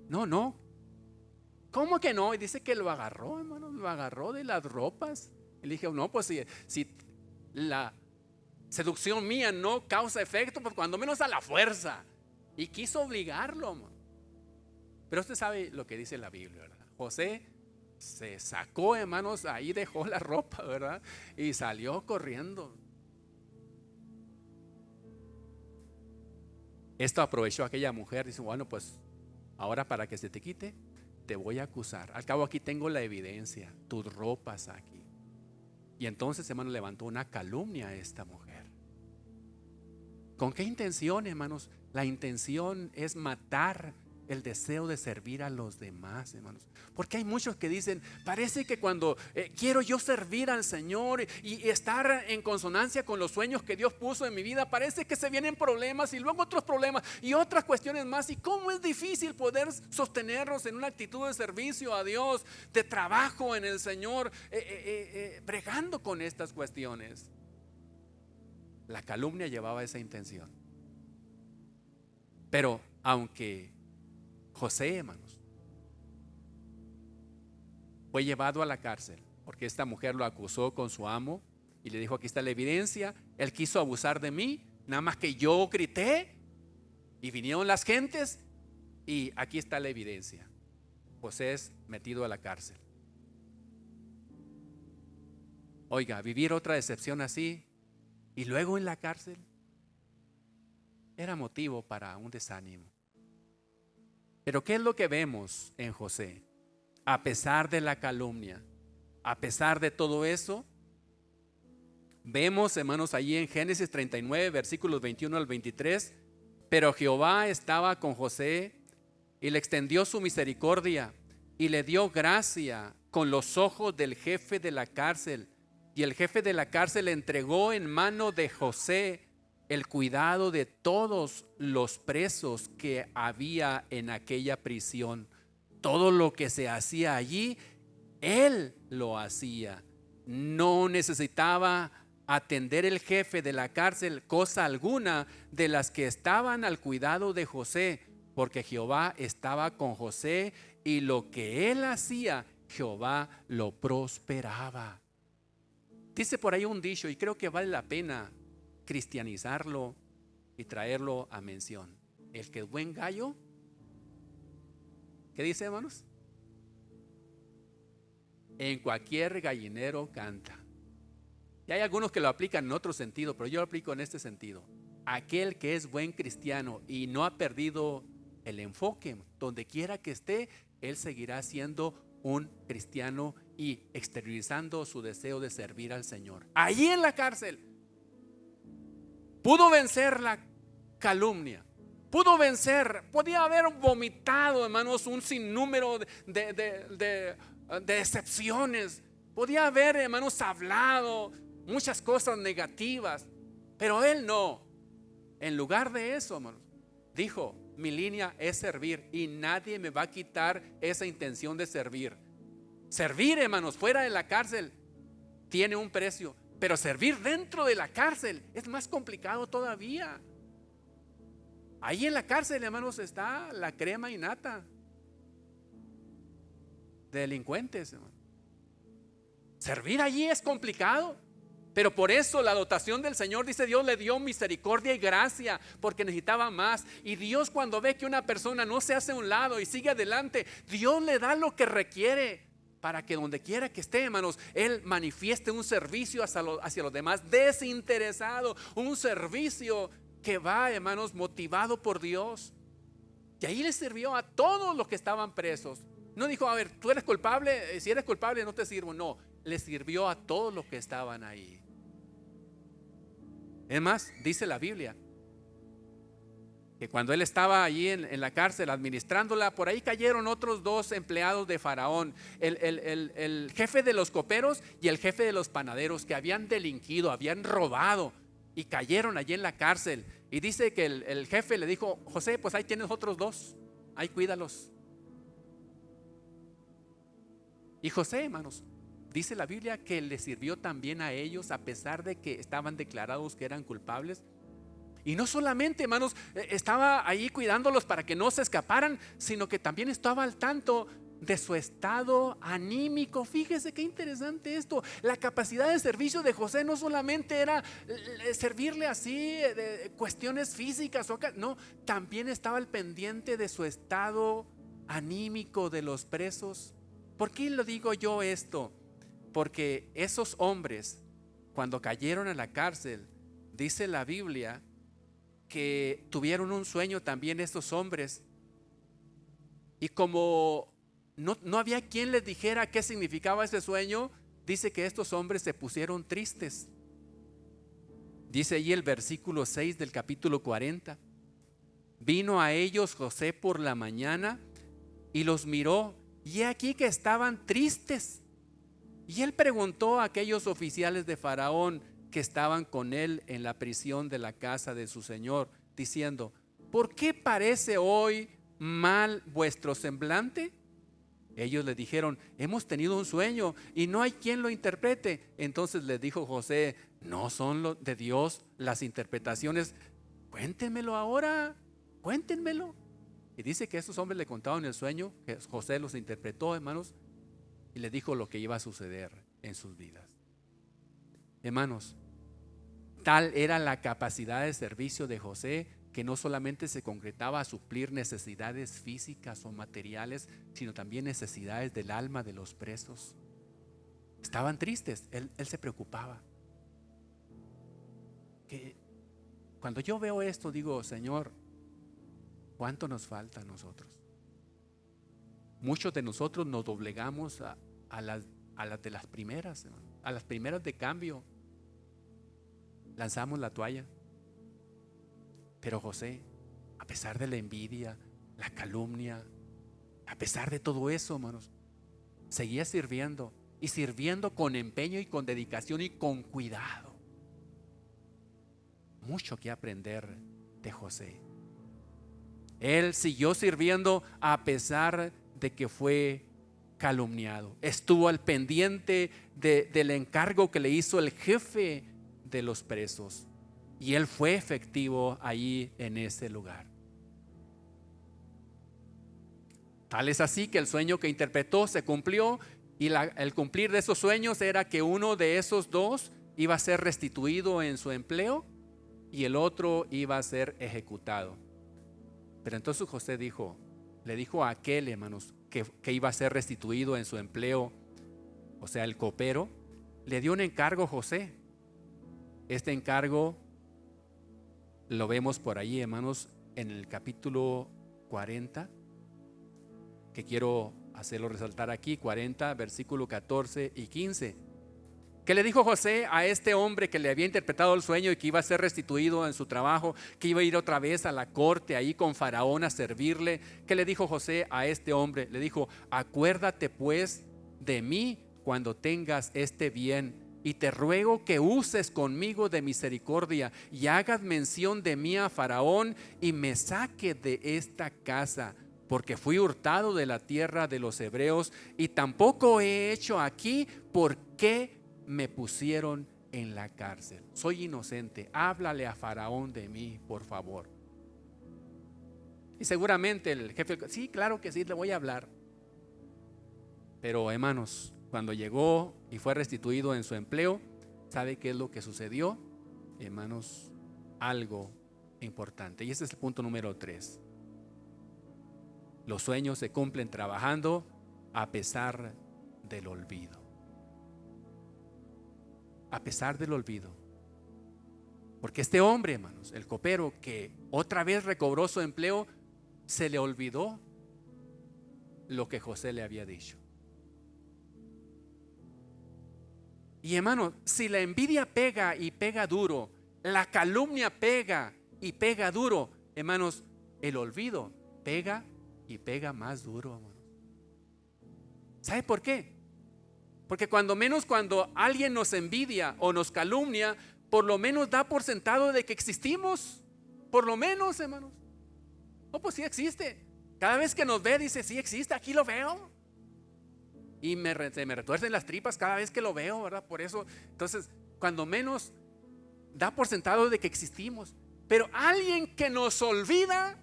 no, ¿cómo que no? Y dice que lo agarró, hermano, lo agarró de las ropas. Y le dije, no, pues si la seducción mía no causa efecto, pues cuando menos a la fuerza. Y quiso obligarlo, hermano. Pero usted sabe lo que dice la Biblia, ¿verdad? José se sacó, hermanos, ahí dejó la ropa, ¿verdad? Y salió corriendo. Esto aprovechó aquella mujer, dice, bueno, pues ahora para que se te quite, te voy a acusar. Al cabo aquí tengo la evidencia, tus ropas aquí. Y entonces, hermano, levantó una calumnia a esta mujer. ¿Con qué intención, hermanos? La intención es matar el deseo de servir a los demás, hermanos. Porque hay muchos que dicen, parece que cuando quiero yo servir al Señor y estar en consonancia con los sueños que Dios puso en mi vida, parece que se vienen problemas y luego otros problemas y otras cuestiones más. Y cómo es difícil poder sostenernos en una actitud de servicio a Dios, de trabajo en el Señor, bregando con estas cuestiones. La calumnia llevaba esa intención. Pero aunque José, hermanos, fue llevado a la cárcel porque esta mujer lo acusó con su amo y le dijo, aquí está la evidencia, él quiso abusar de mí, nada más que yo grité y vinieron las gentes y aquí está la evidencia. José es metido a la cárcel. Oiga, vivir otra decepción así y luego en la cárcel era motivo para un desánimo. Pero ¿qué es lo que vemos en José? A pesar de la calumnia, a pesar de todo eso, vemos, hermanos, allí en Génesis 39, versículos 21 al 23, pero Jehová estaba con José y le extendió su misericordia y le dio gracia con los ojos del jefe de la cárcel. Y el jefe de la cárcel le entregó en mano de José el cuidado de todos los presos que había en aquella prisión. Todo lo que se hacía allí, él lo hacía. No necesitaba atender el jefe de la cárcel cosa alguna de las que estaban al cuidado de José, porque Jehová estaba con José y lo que él hacía, Jehová lo prosperaba. Dice por ahí un dicho y creo que vale la pena cristianizarlo y traerlo a mención. El que es buen gallo, ¿qué dice, hermanos? En cualquier gallinero canta. Y hay algunos que lo aplican en otro sentido, pero yo lo aplico en este sentido. Aquel que es buen cristiano y no ha perdido el enfoque, donde quiera que esté, él seguirá siendo un cristiano y exteriorizando su deseo de servir al Señor. Allí en la cárcel pudo vencer la calumnia, pudo vencer, podía haber vomitado, hermanos, un sinnúmero de decepciones, podía haber, hermanos, hablado muchas cosas negativas, pero él no. En lugar de eso, hermanos, dijo, mi línea es servir y nadie me va a quitar esa intención de servir. Servir, hermanos, fuera de la cárcel tiene un precio, pero servir dentro de la cárcel es más complicado todavía. Ahí en la cárcel, hermanos, está la crema innata de delincuentes, hermanos. Servir allí es complicado, pero por eso la dotación del Señor, dice Dios, le dio misericordia y gracia porque necesitaba más. Y Dios, cuando ve que una persona no se hace a un lado y sigue adelante, Dios le da lo que requiere para que donde quiera que esté, hermanos, él manifieste un servicio hacia los demás desinteresado, un servicio que va, hermanos, motivado por Dios. Y ahí le sirvió a todos los que estaban presos. No dijo, a ver, tú eres culpable, si eres culpable no te sirvo. No, le sirvió a todos los que estaban ahí. Es más, dice la Biblia que cuando él estaba allí en la cárcel administrándola, por ahí cayeron otros dos empleados de Faraón, el jefe de los coperos y el jefe de los panaderos, que habían delinquido, habían robado y cayeron allí en la cárcel. Y dice que el jefe le dijo, José, pues ahí tienes otros dos, ahí cuídalos. Y José, hermanos, dice la Biblia que le sirvió también a ellos, a pesar de que estaban declarados que eran culpables. Y no solamente, hermanos, estaba ahí cuidándolos para que no se escaparan, sino que también estaba al tanto de su estado anímico. Fíjese qué interesante esto. La capacidad de servicio de José no solamente era servirle así de cuestiones físicas, no, también estaba al pendiente de su estado anímico de los presos. ¿Por qué lo digo yo esto? Porque esos hombres, cuando cayeron a la cárcel, dice la Biblia que tuvieron un sueño también estos hombres, y como no había quien les dijera qué significaba ese sueño, dice que estos hombres se pusieron tristes. Dice allí el versículo 6 del capítulo 40: vino a ellos José por la mañana y los miró, y he aquí que estaban tristes. Y él preguntó a aquellos oficiales de Faraón que estaban con él en la prisión de la casa de su señor, diciendo, ¿por qué parece hoy mal vuestro semblante? Ellos le dijeron, hemos tenido un sueño y no hay quien lo interprete. Entonces le dijo José, no son de Dios las interpretaciones, cuéntenmelo ahora, cuéntenmelo. Y dice que esos hombres le contaron el sueño, que José los interpretó, hermanos, y le dijo lo que iba a suceder en sus vidas. Hermanos, tal era la capacidad de servicio de José, que no solamente se concretaba a suplir necesidades físicas o materiales, sino también necesidades del alma de los presos. Estaban tristes, él se preocupaba. Que cuando yo veo esto digo, Señor, ¿cuánto nos falta a nosotros? Muchos de nosotros nos doblegamos a las de las primeras, a las primeras de cambio. Lanzamos la toalla. Pero José, a pesar de la envidia, la calumnia, a pesar de todo eso, hermanos, seguía sirviendo, y sirviendo con empeño y con dedicación y con cuidado. Mucho que aprender de José. Él siguió sirviendo a pesar de que fue calumniado. Estuvo al pendiente del encargo que le hizo el jefe de los presos, y él fue efectivo allí en ese lugar. Tal es así que el sueño que interpretó se cumplió, y el cumplir de esos sueños era que uno de esos dos iba a ser restituido en su empleo y el otro iba a ser ejecutado. Pero entonces José le dijo a aquel, hermanos, que iba a ser restituido en su empleo, o sea, el copero, le dio un encargo José. Este encargo lo vemos por ahí, hermanos, en el capítulo 40, que quiero hacerlo resaltar aquí, 40, versículo 14 y 15. ¿Qué le dijo José a este hombre que le había interpretado el sueño y que iba a ser restituido en su trabajo, que iba a ir otra vez a la corte ahí con Faraón a servirle? ¿Qué le dijo José a este hombre? Le dijo, acuérdate pues de mí cuando tengas este bien, y te ruego que uses conmigo de misericordia y hagas mención de mí a Faraón y me saque de esta casa, porque fui hurtado de la tierra de los hebreos y tampoco he hecho aquí por qué me pusieron en la cárcel. Soy inocente, háblale a Faraón de mí, por favor. Y seguramente el jefe, sí, claro que sí, le voy a hablar. Pero hermanos, cuando llegó y fue restituido en su empleo, ¿sabe qué es lo que sucedió? Hermanos, algo importante. Y ese es el punto número 3. Los sueños se cumplen trabajando a pesar del olvido. A pesar del olvido. Porque este hombre, hermanos, el copero que otra vez recobró su empleo, se le olvidó lo que José le había dicho. Y hermano, si la envidia pega y pega duro, la calumnia pega y pega duro, hermanos, el olvido pega y pega más duro, hermanos. ¿Sabe por qué? Porque cuando alguien nos envidia o nos calumnia, por lo menos da por sentado de que existimos. Por lo menos, hermanos. No, pues sí existe. Cada vez que nos ve dice, sí existe, aquí lo veo. Y se me retuercen las tripas cada vez que lo veo, ¿verdad? Por eso, entonces, cuando menos da por sentado de que existimos. Pero alguien que nos olvida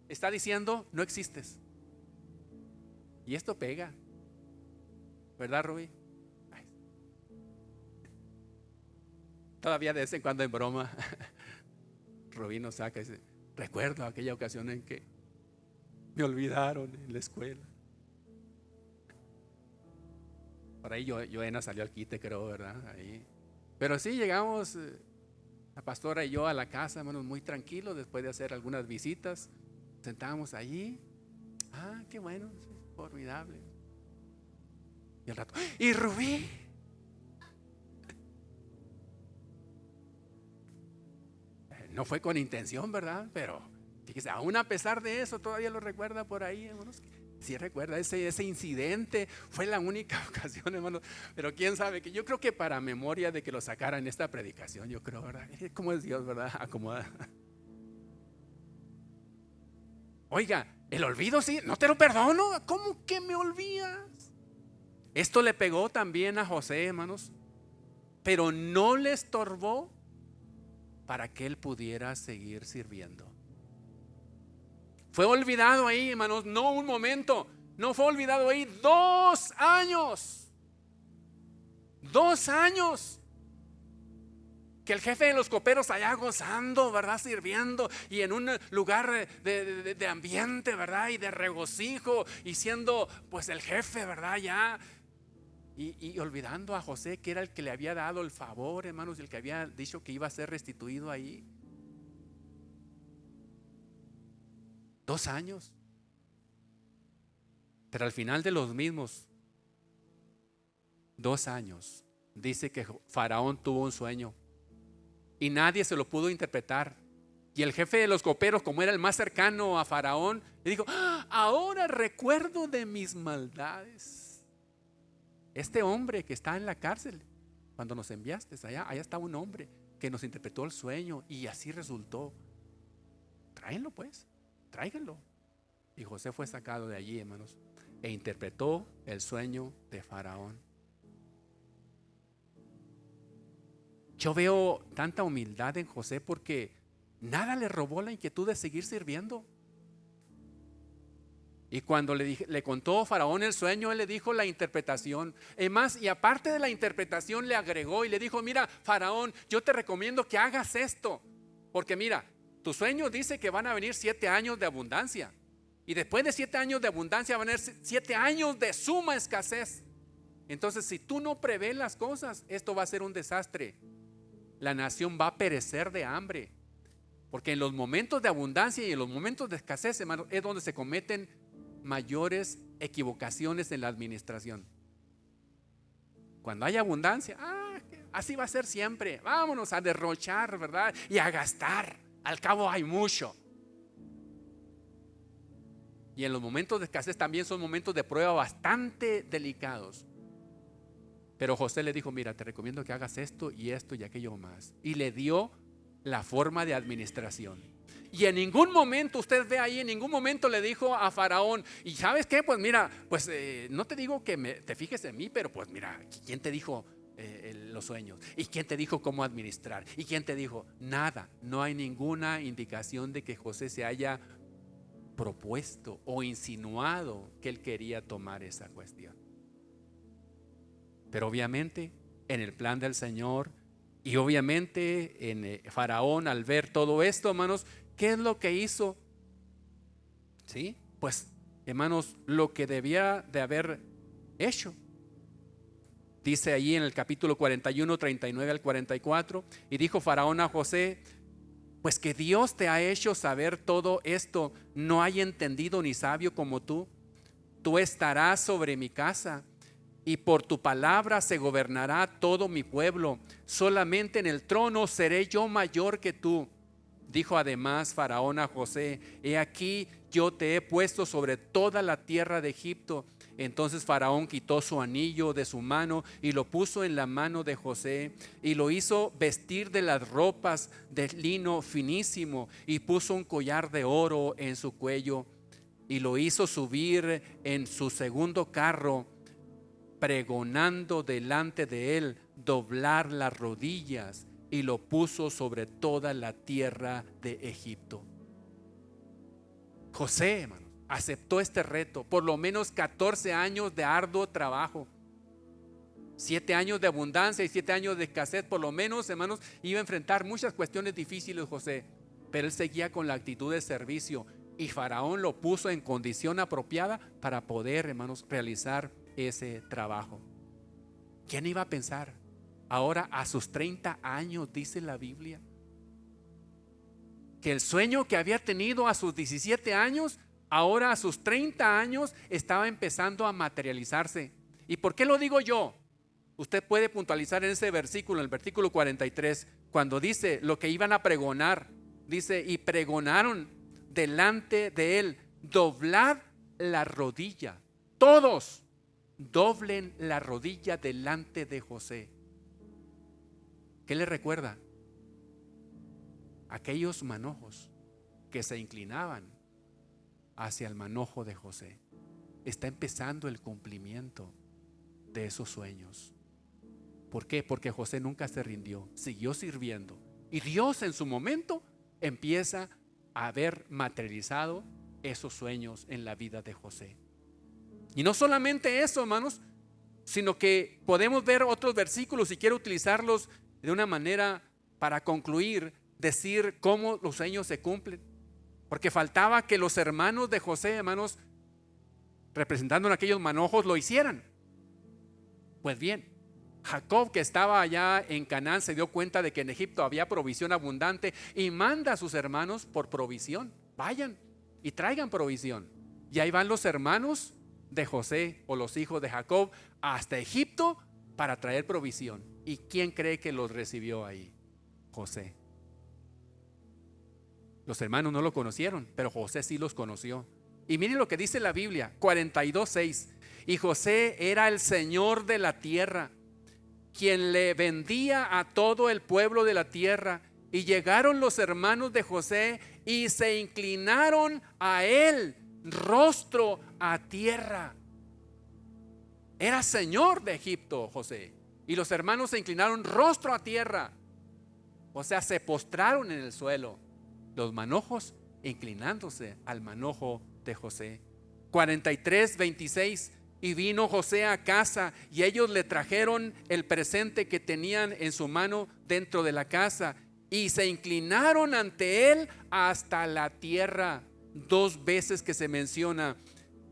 está diciendo, no existes. Y esto pega, ¿verdad, Rubí? Ay. Todavía de vez en cuando en broma Rubí nos saca y dice, recuerdo aquella ocasión en que me olvidaron en la escuela. Por ahí Joena salió al quite, creo, ¿verdad? Ahí. Pero sí llegamos, la pastora y yo, a la casa, hermanos, muy tranquilos, después de hacer algunas visitas. Sentábamos allí. Ah, qué bueno, formidable. Y al rato, ¿y Rubí? No fue con intención, ¿verdad? Pero fíjese, aún a pesar de eso, todavía lo recuerda por ahí, hermanos. Sí recuerda ese incidente. Fue la única ocasión, hermanos. Pero quién sabe, que yo creo que para memoria de que lo sacaran en esta predicación, yo creo, ¿verdad? ¿Cómo es Dios, verdad? Acomoda. Oiga, el olvido, sí, no te lo perdono. ¿Cómo que me olvidas? Esto le pegó también a José, hermanos, pero no le estorbó para que él pudiera seguir sirviendo. Fue olvidado ahí, hermanos, no un momento, no fue olvidado ahí 2 años. 2 años. Que el jefe de los coperos allá gozando, ¿verdad? Sirviendo y en un lugar de ambiente, ¿verdad? Y de regocijo y siendo pues el jefe, ¿verdad? Ya. Y olvidando a José, que era el que le había dado el favor, hermanos, y el que había dicho que iba a ser restituido ahí. 2 años. Pero al final de los mismos 2 años, dice que Faraón tuvo un sueño y nadie se lo pudo interpretar. Y el jefe de los coperos, como era el más cercano a Faraón, le dijo, ahora recuerdo de mis maldades. Este hombre que está en la cárcel, cuando nos enviaste allá estaba un hombre que nos interpretó el sueño y así resultó. Tráenlo pues, tráiganlo. Y José fue sacado de allí, hermanos, e interpretó el sueño de Faraón. Yo veo tanta humildad en José porque nada le robó la inquietud de seguir sirviendo. Y cuando le contó Faraón el sueño, él le dijo la interpretación. Además, y aparte de la interpretación, le agregó y le dijo, mira, Faraón, yo te recomiendo que hagas esto. Porque mira, tu sueño dice que van a venir 7 años de abundancia. Y después de 7 años de abundancia van a venir 7 años de suma escasez. Entonces, si tú no prevés las cosas, esto va a ser un desastre. La nación va a perecer de hambre. Porque en los momentos de abundancia y en los momentos de escasez, hermano, es donde se cometen mayores equivocaciones en la administración. Cuando hay abundancia, así va a ser siempre. Vámonos a derrochar, ¿verdad? Y a gastar. Al cabo hay mucho. Y en los momentos de escasez también son momentos de prueba bastante delicados. Pero José le dijo, mira, te recomiendo que hagas esto y aquello más. Y le dio la forma de administración. Y en ningún momento, usted ve ahí, en ningún momento le dijo a Faraón, y ¿sabes qué? Pues mira, pues no te digo que te fijes en mí, pero pues mira, ¿quién te dijo los sueños? ¿Y quién te dijo cómo administrar? ¿Y quién te dijo? Nada, no hay ninguna indicación de que José se haya propuesto o insinuado que él quería tomar esa cuestión. Pero obviamente en el plan del Señor y obviamente en Faraón, al ver todo esto, hermanos, ¿qué es lo que hizo? ¿Sí? Pues, hermanos, lo que debía de haber hecho. Dice ahí en el capítulo 41, 39 al 44, y dijo Faraón a José: pues que Dios te ha hecho saber todo esto, no hay entendido ni sabio como tú. Tú estarás sobre mi casa, y por tu palabra se gobernará todo mi pueblo. Solamente en el trono seré yo mayor que tú. Dijo además Faraón a José: he aquí, yo te he puesto sobre toda la tierra de Egipto. Entonces Faraón quitó su anillo de su mano y lo puso en la mano de José, y lo hizo vestir de las ropas de lino finísimo, y puso un collar de oro en su cuello, y lo hizo subir en su segundo carro, pregonando delante de él doblar las rodillas, y lo puso sobre toda la tierra de Egipto. José, hermanos, aceptó este reto. Por lo menos 14 años de arduo trabajo, 7 años de abundancia y 7 años de escasez. Por lo menos, hermanos, iba a enfrentar muchas cuestiones difíciles José, pero él seguía con la actitud de servicio, y Faraón lo puso en condición apropiada para poder, hermanos, realizar ese trabajo. ¿Quién iba a pensar? Ahora a sus 30 años, dice la Biblia, que el sueño que había tenido a sus 17 años, ahora a sus 30 años estaba empezando a materializarse. ¿Y por qué lo digo yo? Usted puede puntualizar en ese versículo, en el versículo 43, cuando dice lo que iban a pregonar. Dice: y pregonaron delante de él, doblad la rodilla. Todos doblen la rodilla delante de José. ¿Qué le recuerda? Aquellos manojos que se inclinaban hacia el manojo de José. Está empezando el cumplimiento de esos sueños. ¿Por qué? Porque José nunca se rindió, siguió sirviendo, y Dios en su momento empieza a ver materializado esos sueños en la vida de José. Y no solamente eso, hermanos, sino que podemos ver otros versículos, y quiero utilizarlos de una manera para concluir, decir cómo los sueños se cumplen. Porque faltaba que los hermanos de José, hermanos, representando a aquellos manojos, lo hicieran. Pues bien, Jacob, que estaba allá en Canaán, se dio cuenta de que en Egipto había provisión abundante, y manda a sus hermanos por provisión. Vayan y traigan provisión. Y ahí van los hermanos de José, o los hijos de Jacob, hasta Egipto para traer provisión. ¿Y quién cree que los recibió ahí? José. Los hermanos no lo conocieron, pero José sí los conoció. Y miren lo que dice la Biblia, 42:6. Y José era el Señor de la tierra, quien le vendía a todo el pueblo de la tierra. Y llegaron los hermanos de José y se inclinaron a él, rostro a tierra. Era Señor de Egipto José, y los hermanos se inclinaron rostro a tierra. O sea, se postraron en el suelo, los manojos inclinándose al manojo de José. 43:26. Y vino José a casa, y ellos le trajeron el presente que tenían en su mano dentro de la casa, y se inclinaron ante él hasta la tierra. 2 veces que se menciona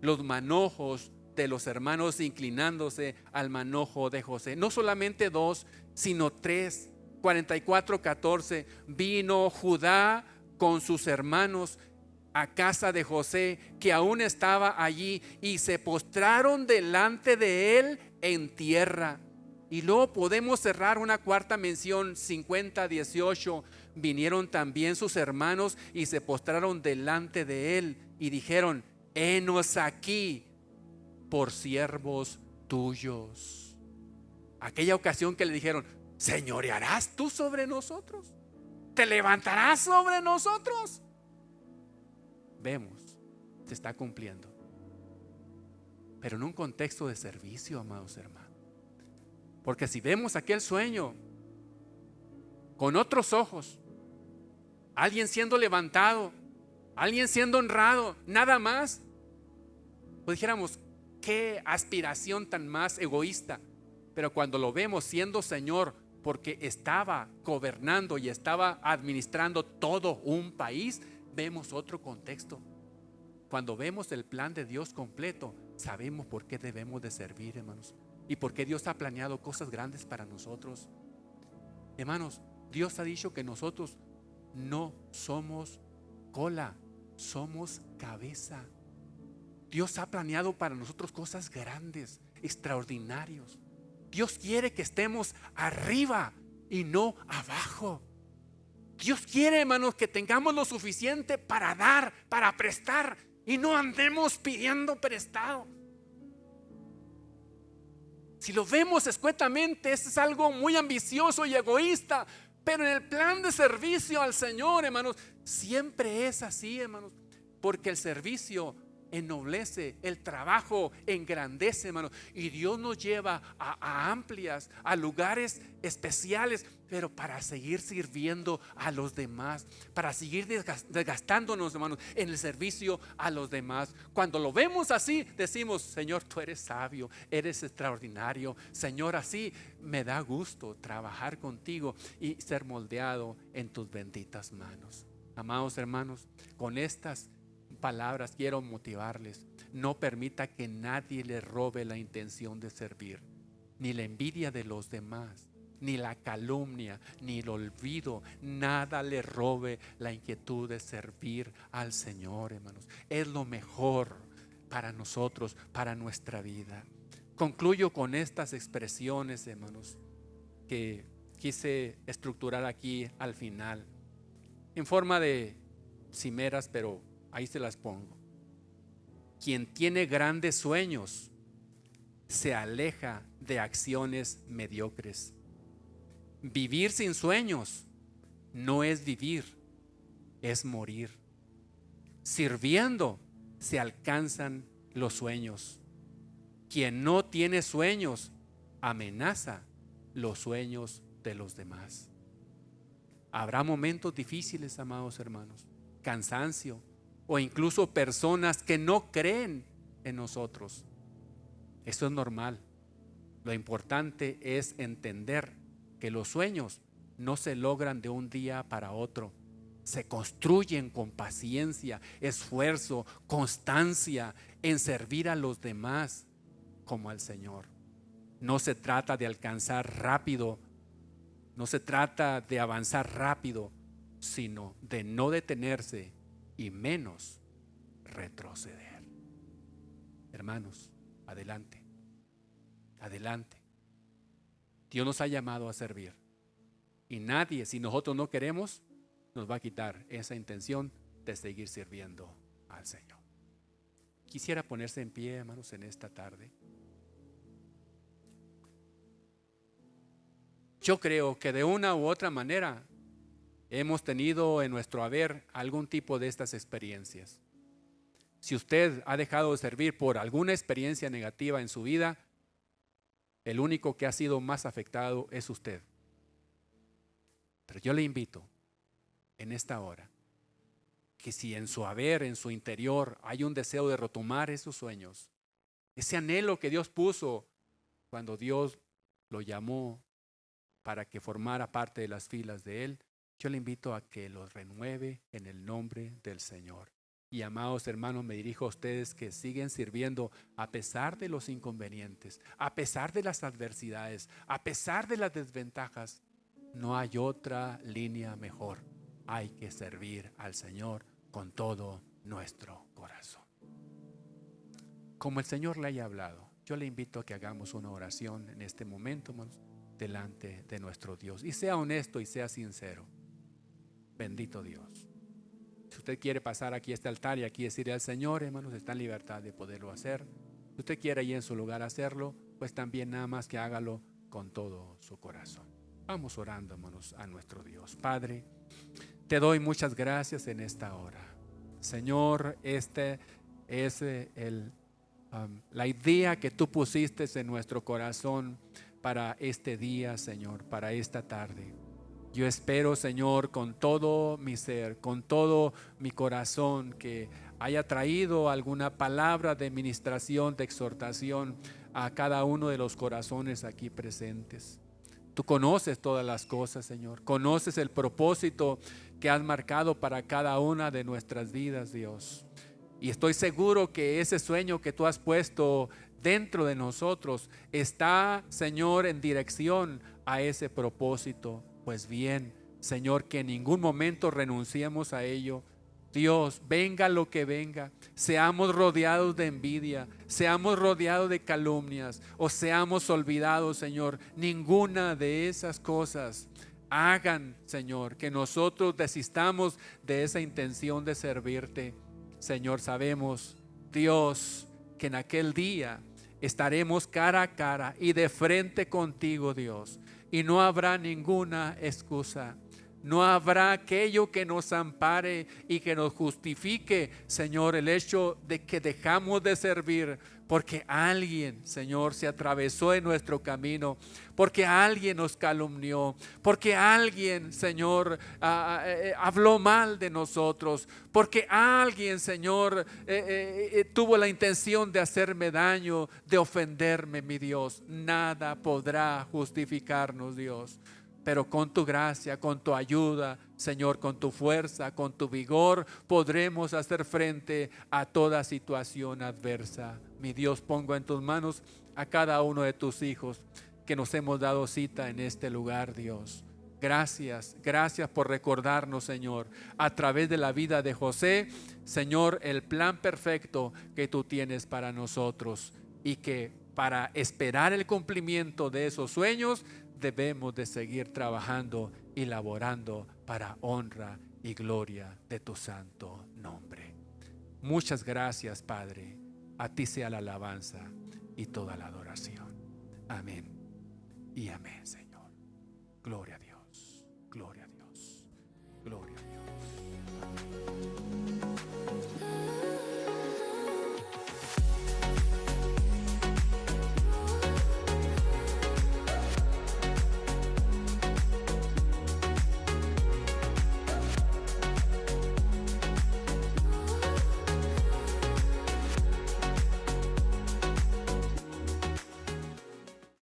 los manojos de los hermanos inclinándose al manojo de José. No solamente 2, sino 3. 44:14. Vino Judá con sus hermanos a casa de José, que aún estaba allí, y se postraron delante de él en tierra. Y luego podemos cerrar una cuarta mención, 50:18. Vinieron también sus hermanos y se postraron delante de él y dijeron: henos aquí por siervos tuyos. Aquella ocasión que le dijeron: ¿señorearás tú sobre nosotros? ¿Te levantarás sobre nosotros? Vemos, se está cumpliendo, pero en un contexto de servicio, amados hermanos. Porque si vemos aquel sueño con otros ojos, alguien siendo levantado, alguien siendo honrado, nada más, pues dijéramos: qué aspiración tan más egoísta. Pero cuando lo vemos siendo Señor, porque estaba gobernando y estaba administrando todo un país, vemos otro contexto. Cuando vemos el plan de Dios completo, sabemos por qué debemos de servir, hermanos, y por qué Dios ha planeado cosas grandes para nosotros. Hermanos, Dios ha dicho que nosotros no somos cola, somos cabeza. Dios ha planeado para nosotros cosas grandes, extraordinarios. Dios quiere que estemos arriba y no abajo. Dios quiere, hermanos, que tengamos lo suficiente para dar, para prestar, y no andemos pidiendo prestado. Si lo vemos escuetamente, eso es algo muy ambicioso y egoísta. Pero en el plan de servicio al Señor, hermanos, siempre es así, hermanos. Porque el servicio ennoblece, el trabajo engrandece, hermanos. Y Dios nos lleva a amplias, a lugares especiales, pero para seguir sirviendo a los demás, para seguir desgastándonos, hermanos, en el servicio a los demás. Cuando lo vemos así, decimos: Señor, tú eres sabio, eres extraordinario. Señor, así me da gusto trabajar contigo y ser moldeado en tus benditas manos. Amados hermanos, con estas palabras quiero motivarles: no permita que nadie le robe la intención de servir, ni la envidia de los demás, ni la calumnia, ni el olvido. Nada le robe la inquietud de servir al Señor, hermanos. Es lo mejor para nosotros, para nuestra vida. Concluyo con estas expresiones, hermanos, que quise estructurar aquí al final en forma de cimeras, pero ahí se las pongo. Quien tiene grandes sueños se aleja de acciones mediocres. Vivir sin sueños no es vivir, es morir. Sirviendo se alcanzan los sueños. Quien no tiene sueños amenaza los sueños de los demás. Habrá momentos difíciles, amados hermanos, cansancio, o incluso personas que no creen en nosotros. Eso es normal. Lo importante es entender que los sueños no se logran de un día para otro. Se construyen con paciencia, esfuerzo, constancia en servir a los demás como al Señor. No se trata de alcanzar rápido, no se trata de avanzar rápido, sino de no detenerse y menos retroceder. Hermanos, adelante, adelante. Dios nos ha llamado a servir, y nadie, si nosotros no queremos, nos va a quitar esa intención de seguir sirviendo al Señor. Quisiera ponerse en pie, hermanos, en esta tarde. Yo creo que de una u otra manera hemos tenido en nuestro haber algún tipo de estas experiencias. Si usted ha dejado de servir por alguna experiencia negativa en su vida, el único que ha sido más afectado es usted. Pero yo le invito en esta hora que si en su haber, en su interior, hay un deseo de retomar esos sueños, ese anhelo que Dios puso cuando Dios lo llamó para que formara parte de las filas de Él, yo le invito a que los renueve en el nombre del Señor. Y amados hermanos, me dirijo a ustedes que siguen sirviendo a pesar de los inconvenientes, a pesar de las adversidades, a pesar de las desventajas. No hay otra línea mejor. Hay que servir al Señor con todo nuestro corazón. Como el Señor le haya hablado, yo le invito a que hagamos una oración en este momento, hermanos, delante de nuestro Dios. Y sea honesto y sea sincero. Bendito Dios. Si usted quiere pasar aquí a este altar y aquí decirle al Señor, hermanos, está en libertad de poderlo hacer. Si usted quiere ahí en su lugar hacerlo, pues también nada más que hágalo con todo su corazón. Vamos orando, hermanos, a nuestro Dios. Padre, te doy muchas gracias en esta hora. Señor, este es la idea que tú pusiste en nuestro corazón para este día, Señor, para esta tarde. Yo espero, Señor, con todo mi ser, con todo mi corazón, que haya traído alguna palabra de ministración, de exhortación a cada uno de los corazones aquí presentes. Tú conoces todas las cosas, Señor. Conoces el propósito que has marcado para cada una de nuestras vidas, Dios. Y estoy seguro que ese sueño que tú has puesto dentro de nosotros está, Señor, en dirección a ese propósito. Pues bien, Señor, que en ningún momento renunciemos a ello. Dios, venga lo que venga, seamos rodeados de envidia, seamos rodeados de calumnias o seamos olvidados, Señor, ninguna de esas cosas hagan, Señor, que nosotros desistamos de esa intención de servirte. Señor, sabemos, Dios, que en aquel día estaremos cara a cara y de frente contigo, Dios, y no habrá ninguna excusa. No habrá aquello que nos ampare y que nos justifique, Señor, el hecho de que dejamos de servir porque alguien, Señor, se atravesó en nuestro camino, porque alguien nos calumnió, porque alguien, Señor, habló mal de nosotros, porque alguien, Señor, tuvo la intención de hacerme daño, de ofenderme, mi Dios. Nada podrá justificarnos, Dios. Pero con tu gracia, con tu ayuda, Señor, con tu fuerza, con tu vigor, podremos hacer frente a toda situación adversa. Mi Dios, pongo en tus manos a cada uno de tus hijos que nos hemos dado cita en este lugar, Dios. Gracias, gracias por recordarnos, Señor, a través de la vida de José, Señor, el plan perfecto que tú tienes para nosotros y que para esperar el cumplimiento de esos sueños debemos de seguir trabajando y laborando para honra y gloria de tu santo nombre. Muchas gracias, Padre. A ti sea la alabanza y toda la adoración. Amén y amén, Señor. Gloria a Dios. Gloria a Dios.